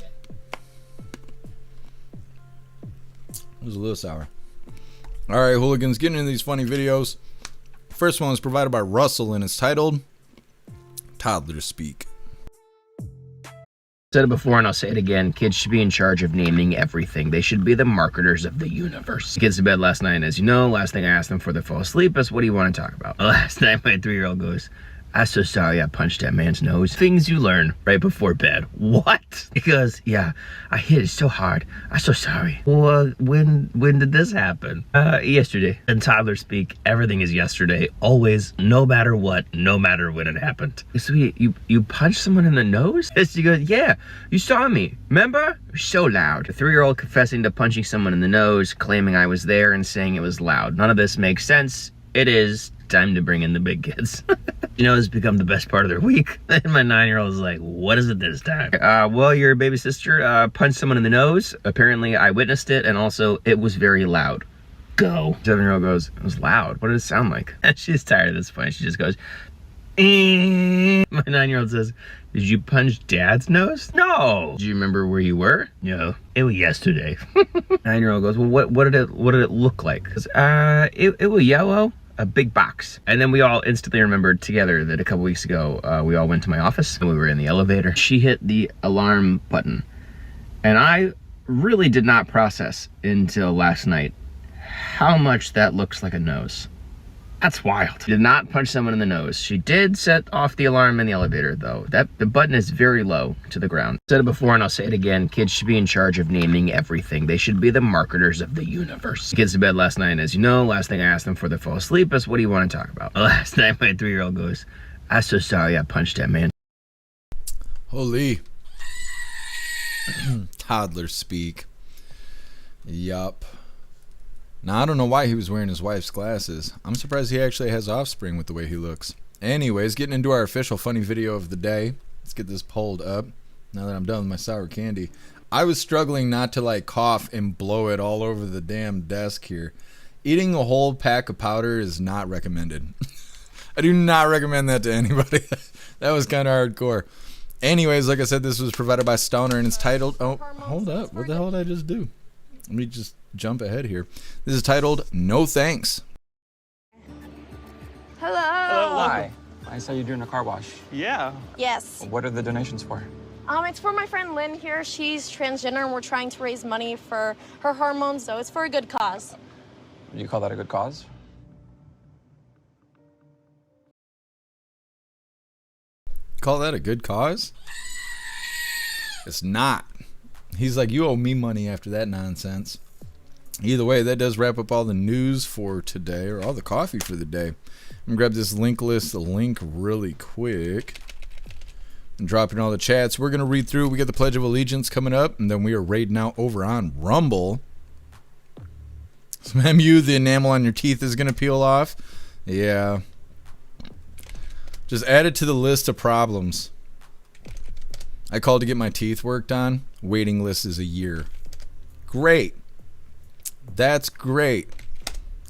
Speaker 1: It was a little sour. All right, hooligans, getting into these funny videos. First one was provided by Russell and it's titled Toddler Speak.
Speaker 3: Said it before and I'll say it again. Kids should be in charge of naming everything. They should be the marketers of the universe. Kids to bed last night, and as you know, last thing I asked them before they fall asleep is, what do you want to talk about? Last night, my 3-year-old goes, I'm so sorry I punched that man's nose. Things you learn right before bed. What? Because, yeah, I hit it so hard. I'm so sorry. Well, when did this happen? Yesterday. In toddler speak, everything is yesterday. Always, no matter what, no matter when it happened. So you punched someone in the nose? She goes, yeah, you saw me. Remember? So loud. A 3-year-old confessing to punching someone in the nose, claiming I was there and saying it was loud. None of this makes sense. It is time to bring in the big kids. You know, it's become the best part of their week. And my 9-year-old is like, what is it this time? Well, your baby sister punched someone in the nose. Apparently, I witnessed it, and also, it was very loud. Go. 7-year-old goes, it was loud. What did it sound like? And she's tired at this point. She just goes, my 9-year-old says, did you punch Dad's nose? No. Do you remember where you were? No. It was yesterday. 9-year-old goes, well, what did it look like? Because it was yellow. A big box. And then we all instantly remembered together that a couple weeks ago, we all went to my office and we were in the elevator. She hit the alarm button. And I really did not process until last night how much that looks like a nose. That's wild. She did not punch someone in the nose. She did set off the alarm in the elevator though. The button is very low to the ground. Said it before and I'll say it again. Kids should be in charge of naming everything. They should be the marketers of the universe. Kids to bed last night, and as you know, last thing I asked them before they fall asleep is, what do you want to talk about? Last night, my 3-year-old goes, I'm so sorry I punched that man.
Speaker 1: Holy. Toddler speak. Yup. Now, I don't know why he was wearing his wife's glasses. I'm surprised he actually has offspring with the way he looks. Anyways, getting into our official funny video of the day. Let's get this pulled up now that I'm done with my sour candy. I was struggling not to like cough and blow it all over the damn desk here. Eating a whole pack of powder is not recommended. I do not recommend that to anybody. That was kind of hardcore. Anyways, like I said, this was provided by Stoner and it's titled... Oh, hold up. What the hell did I just do? Let me just jump ahead here. This is titled No Thanks.
Speaker 18: Hello.
Speaker 19: Hi. I saw you doing a car wash.
Speaker 18: Yeah. Yes.
Speaker 19: What are the donations for?
Speaker 18: It's for my friend Lynn here. She's transgender and we're trying to raise money for her hormones, so it's for a good cause.
Speaker 19: You call that a good cause?
Speaker 1: Call that a good cause? It's not. He's like, you owe me money after that nonsense. Either way, that does wrap up all the news for today, or all the coffee for the day. I'm gonna grab this link really quick and drop in all the chats. We're gonna read through. We got the Pledge of Allegiance coming up, and then we are raiding out over on Rumble. Some MU, the enamel on your teeth is gonna peel off. Yeah. Just add it to the list of problems. I called to get my teeth worked on. Waiting list is a year. Great. That's great.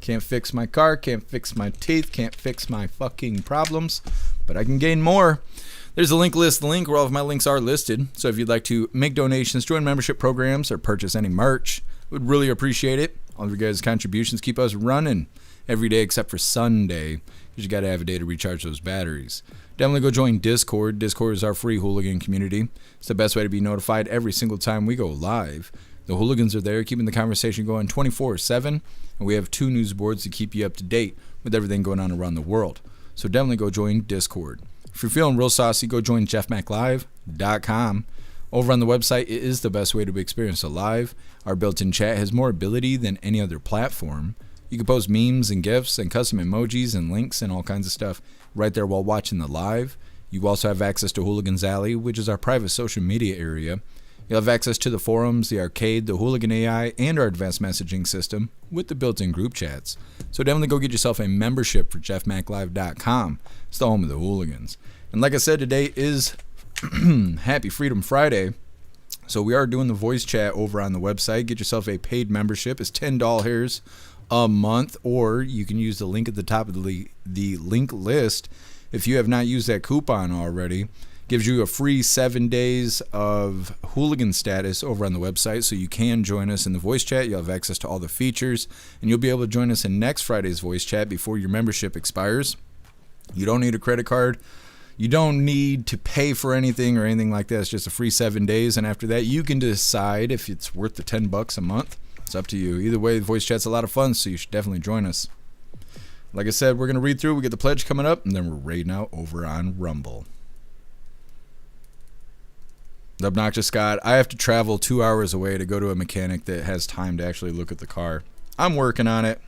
Speaker 1: Can't fix my car, can't fix my teeth, can't fix my fucking problems, but I can gain more. There's a link where all of my links are listed. So if you'd like to make donations, join membership programs, or purchase any merch, would really appreciate it. All of your guys' contributions keep us running every day except for Sunday, because you got to have a day to recharge those batteries. Definitely go join Discord. Discord is our free hooligan community. It's the best way to be notified every single time we go live. The hooligans are there keeping the conversation going 24/7, and we have 2 news boards to keep you up to date with everything going on around the world. So definitely go join Discord. If you're feeling real saucy, go join jeffmaclive.com. Over on the website, it is the best way to experience a live. Our built-in chat has more ability than any other platform. You can post memes and GIFs and custom emojis and links and all kinds of stuff right there while watching the live. You also have access to Hooligans Alley, which is our private social media area. You'll have access to the forums, the arcade, the Hooligan AI, and our advanced messaging system with the built-in group chats. So definitely go get yourself a membership for jeffmaclive.com. It's the home of the Hooligans. And like I said, today is Happy Freedom Friday. So we are doing the voice chat over on the website. Get yourself a paid membership. It's $10 a month, or you can use the link at the top of the link list. If you have not used that coupon already, gives you a free 7 days of hooligan status over on the website, so you can join us in the voice chat. You'll have access to all the features, and you'll be able to join us in next Friday's voice chat before your membership expires. You don't need a credit card. You don't need to pay for anything or anything like that. It's just a free 7 days, and after that, you can decide if it's worth the $10 a month. It's up to you. Either way, the voice chat's a lot of fun, so you should definitely join us. Like I said, we're going to read through. We get the pledge coming up, and then we're raiding out over on Rumble. The Obnoxious Scott, I have to travel 2 hours away to go to a mechanic that has time to actually look at the car. I'm working on it.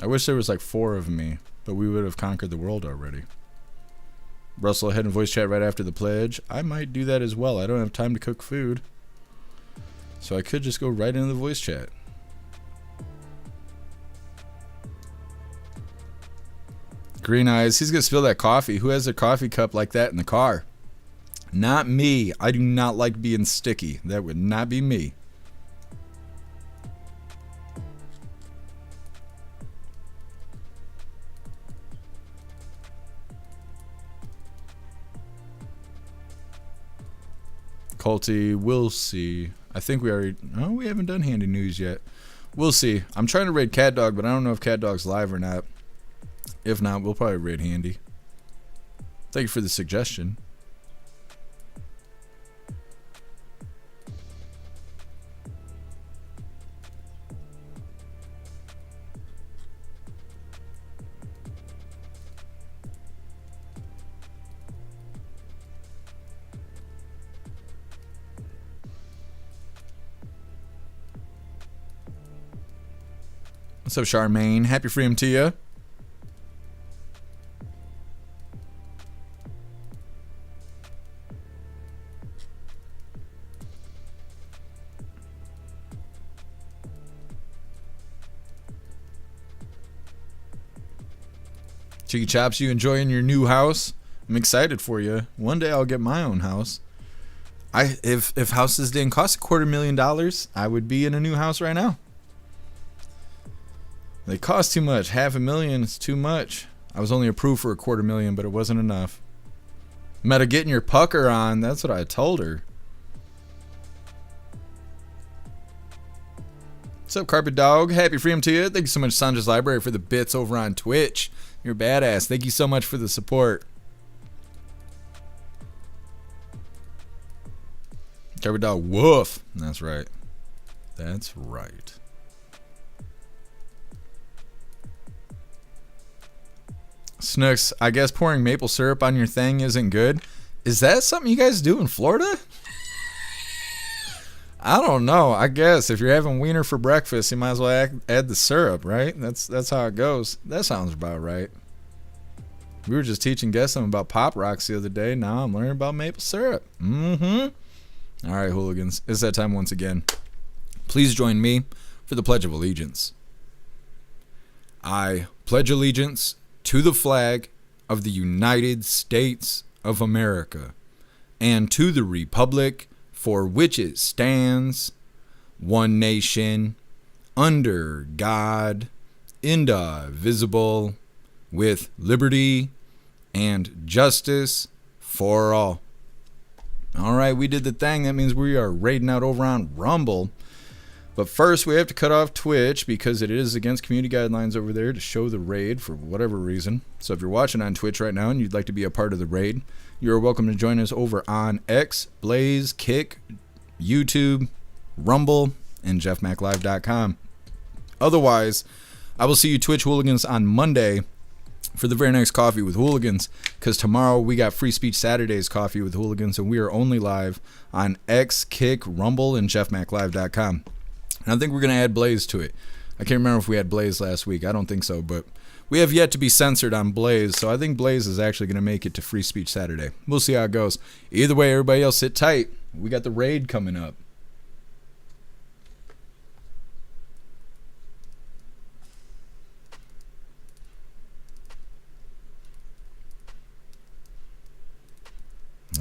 Speaker 1: I wish there was like 4 of me, but we would have conquered the world already. Russell, head in voice chat right after the pledge. I might do that as well. I don't have time to cook food, so I could just go right into the voice chat. Green Eyes, he's going to spill that coffee. Who has a coffee cup like that in the car? Not me. I do not like being sticky. That would not be me. Colty, we'll see. I think we already... No, we haven't done Handy News yet. We'll see. I'm trying to raid Cat Dog, but I don't know if Cat Dog's live or not. If not, we'll probably raid Handy. Thank you for the suggestion. What's up, Charmaine? Happy freedom to you. Cheeky Chops, you enjoying your new house? I'm excited for you. One day I'll get my own house. If houses didn't cost $250,000, I would be in a new house right now. They cost too much. $500,000 is too much. I was only approved for $250,000, but it wasn't enough. Meta, getting your pucker on. That's what I told her. What's up, Carpet Dog? Happy freedom to you. Thank you so much, Sandra's Library, for the bits over on Twitch. You're badass. Thank you so much for the support. Carpet Dog, woof. That's right. That's right. Snooks, I guess pouring maple syrup on your thing isn't good. Is that something you guys do in Florida? I don't know. I guess if you're having wiener for breakfast, you might as well add the syrup, right? That's how it goes. That sounds about right. We were just teaching Guessam about Pop Rocks the other day. Now I'm learning about maple syrup. All right, hooligans. It's that time once again. Please join me for the Pledge of Allegiance. I pledge allegiance to the flag of the United States of America and to the republic for which it stands, one nation, under God, indivisible, with liberty and justice for all. All right, we did the thing. That means we are raiding out over on Rumble. But first, we have to cut off Twitch because it is against community guidelines over there to show the raid for whatever reason. So if you're watching on Twitch right now and you'd like to be a part of the raid, you're welcome to join us over on X, Blaze, Kick, YouTube, Rumble, and jeffmaclive.com. Otherwise, I will see you Twitch hooligans on Monday for the very next Coffee with Hooligans, because tomorrow we got Free Speech Saturdays Coffee with Hooligans, and we are only live on X, Kick, Rumble, and jeffmaclive.com. And I think we're going to add Blaze to it. I can't remember if we had Blaze last week. I don't think so, but We have yet to be censored on Blaze, so I think Blaze is actually going to make it to Free Speech Saturday. We'll see how it goes. Either way, everybody else sit tight. We got the raid coming up.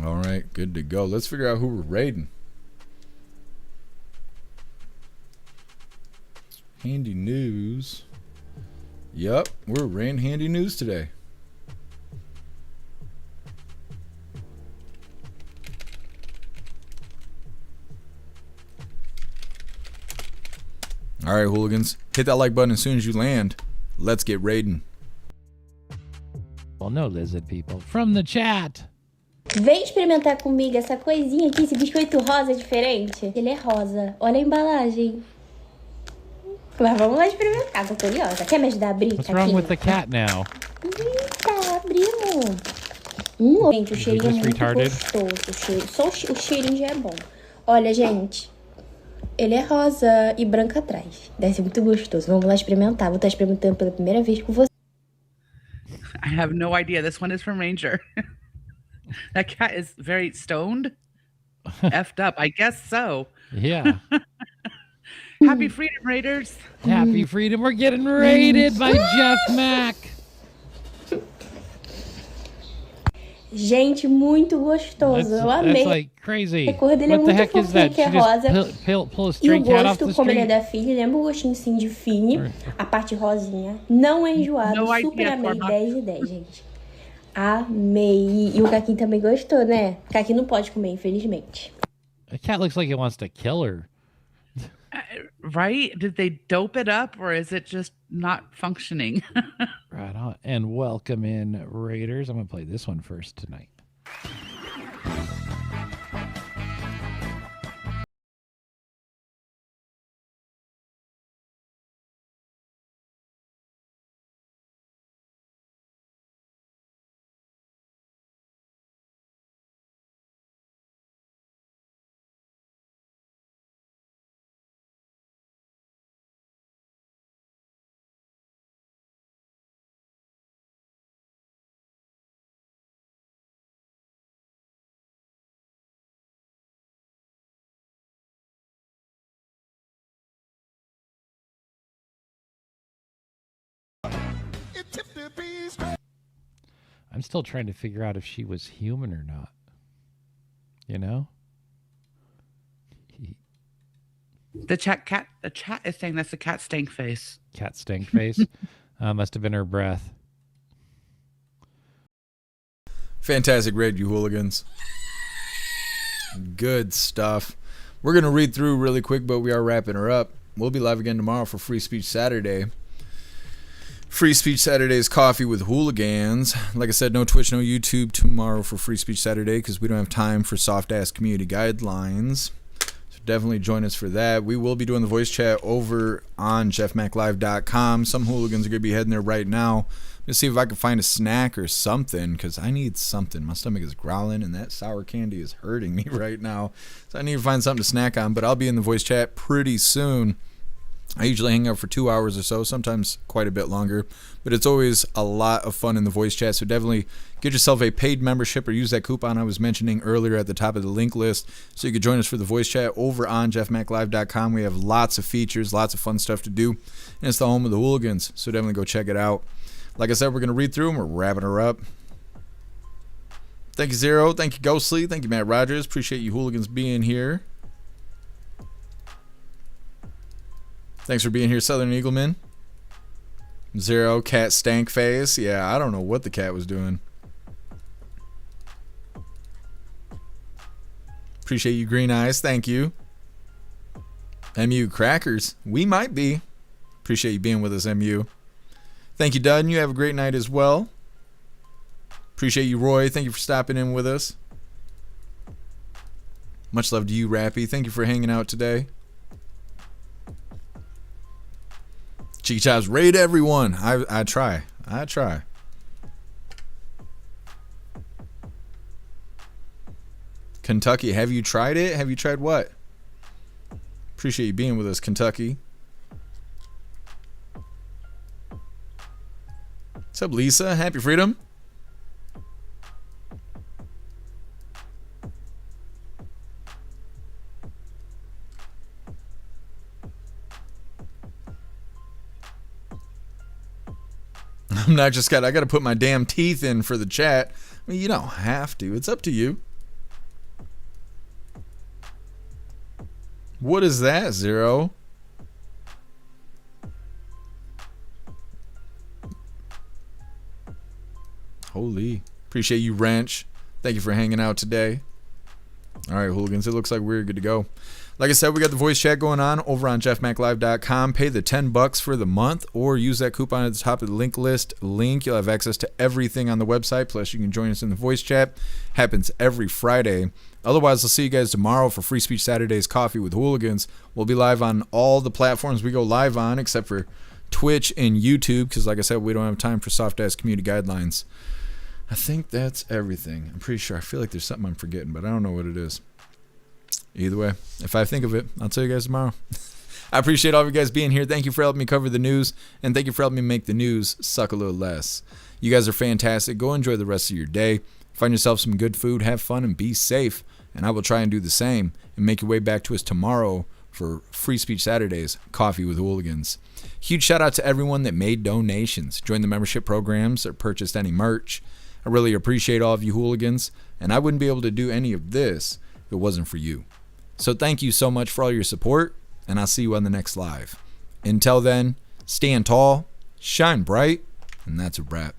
Speaker 1: All right, good to go. Let's figure out who we're raiding. Handy news. Yep, we're raiding handy news today. All right, hooligans, hit that like button as soon as you land. Let's get raiding.
Speaker 2: Well, no, lizard people. From the chat.
Speaker 4: Vem experimentar comigo essa coisinha aqui, esse biscoito rosa diferente. Ele é rosa. Olha a embalagem. Mas vamos lá experimentar, tô curiosa. Quer me ajudar a abrir?
Speaker 2: What's wrong with the cat now?
Speaker 4: Eita, abrimos. Gente, o cheirinho é muito gostoso. Só o cheirinho já é bom. Olha, gente. Ele é rosa e branco atrás. Deve ser muito gostoso. Vamos lá experimentar. Vou estar experimentando pela primeira vez com você.
Speaker 6: I have no idea. This one is from Ranger. That cat is very stoned. Effed up. I guess so.
Speaker 2: Yeah.
Speaker 6: Happy Freedom Raiders.
Speaker 2: Happy Freedom. We're getting raided by Jeff Mac.
Speaker 4: Gente, muito gostoso. Eu amei.
Speaker 2: That's like crazy.
Speaker 4: A cor dele é
Speaker 2: What the
Speaker 4: muito
Speaker 2: heck is
Speaker 4: fofinho,
Speaker 2: that?
Speaker 4: que é
Speaker 2: She
Speaker 4: rosa.
Speaker 2: just pull a
Speaker 4: E o
Speaker 2: stray cat off the
Speaker 4: gosto, como ele é
Speaker 2: street?
Speaker 4: da Fini, lembra o gostinho sim de Fini. A parte rosinha. Não é enjoado.
Speaker 6: No
Speaker 4: Super
Speaker 6: idea,
Speaker 4: amei.
Speaker 6: Cormac.
Speaker 4: 10 de 10, gente. Amei. E o Caquinho também gostou, né? Caquinho não pode comer, infelizmente.
Speaker 2: The cat looks like it wants to kill her.
Speaker 6: Right? Did they dope it up or is it just not functioning?
Speaker 2: Right on. And welcome in, Raiders. I'm going to play this one first tonight. I'm still trying to figure out if she was human or not. You know?
Speaker 6: The chat is saying that's the cat stank face.
Speaker 2: Cat stank face. Must have been her breath.
Speaker 1: Fantastic raid, you hooligans. Good stuff. We're going to read through really quick, but we are wrapping her up. We'll be live again tomorrow for Free Speech Saturday. Free Speech Saturday is coffee with hooligans. Like I said, no Twitch, no YouTube tomorrow for Free Speech Saturday because we don't have time for soft-ass community guidelines. So definitely join us for that. We will be doing the voice chat over on jeffmaclive.com. Some hooligans are going to be heading there right now. Let's see if I can find a snack or something because I need something. My stomach is growling and that sour candy is hurting me right now. So I need to find something to snack on, but I'll be in the voice chat pretty soon. I usually hang out for 2 hours or so, sometimes quite a bit longer, but it's always a lot of fun in the voice chat, so definitely get yourself a paid membership or use that coupon I was mentioning earlier at the top of the link list so you can join us for the voice chat over on jeffmaclive.com. We have lots of features, lots of fun stuff to do, and it's the home of the hooligans, so definitely go check it out. Like I said, we're going to read through them. We're wrapping her up. Thank you, Zero. Thank you, Ghostly. Thank you, Matt Rogers. Appreciate you hooligans being here. Thanks for being here, Southern Eagleman. Zero, cat stank face. Yeah, I don't know what the cat was doing. Appreciate you, Green Eyes. Thank you. MU Crackers. We might be. Appreciate you being with us, MU. Thank you, Dud. You have a great night as well. Appreciate you, Roy. Thank you for stopping in with us. Much love to you, Rappy. Thank you for hanging out today. Cheeky Chops, raid everyone. I try. Kentucky, have you tried it? Have you tried what? Appreciate you being with us, Kentucky. What's up, Lisa? Happy freedom. I'm not just I got to put my damn teeth in for the chat. I mean, you don't have to. It's up to you. What is that, Zero? Holy. Appreciate you, Ranch. Thank you for hanging out today. All right, Hooligans. It looks like we're good to go. Like I said, we got the voice chat going on over on jeffmaclive.com. Pay the $10 for the month or use that coupon at the top of the link list. You'll have access to everything on the website. Plus, you can join us in the voice chat. Happens every Friday. Otherwise, I'll see you guys tomorrow for Free Speech Saturdays Coffee with Hooligans. We'll be live on all the platforms we go live on except for Twitch and YouTube because, like I said, we don't have time for soft-ass community guidelines. I think that's everything. I'm pretty sure. I feel like there's something I'm forgetting, but I don't know what it is. Either way, if I think of it, I'll tell you guys tomorrow. I appreciate all of you guys being here. Thank you for helping me cover the news, and thank you for helping me make the news suck a little less. You guys are fantastic. Go enjoy the rest of your day. Find yourself some good food, have fun, and be safe. And I will try and do the same and make your way back to us tomorrow for Free Speech Saturdays, Coffee with Hooligans. Huge shout out to everyone that made donations, joined the membership programs, or purchased any merch. I really appreciate all of you Hooligans, and I wouldn't be able to do any of this if it wasn't for you. So thank you so much for all your support, and I'll see you on the next live. Until then, stand tall, shine bright, and that's a wrap.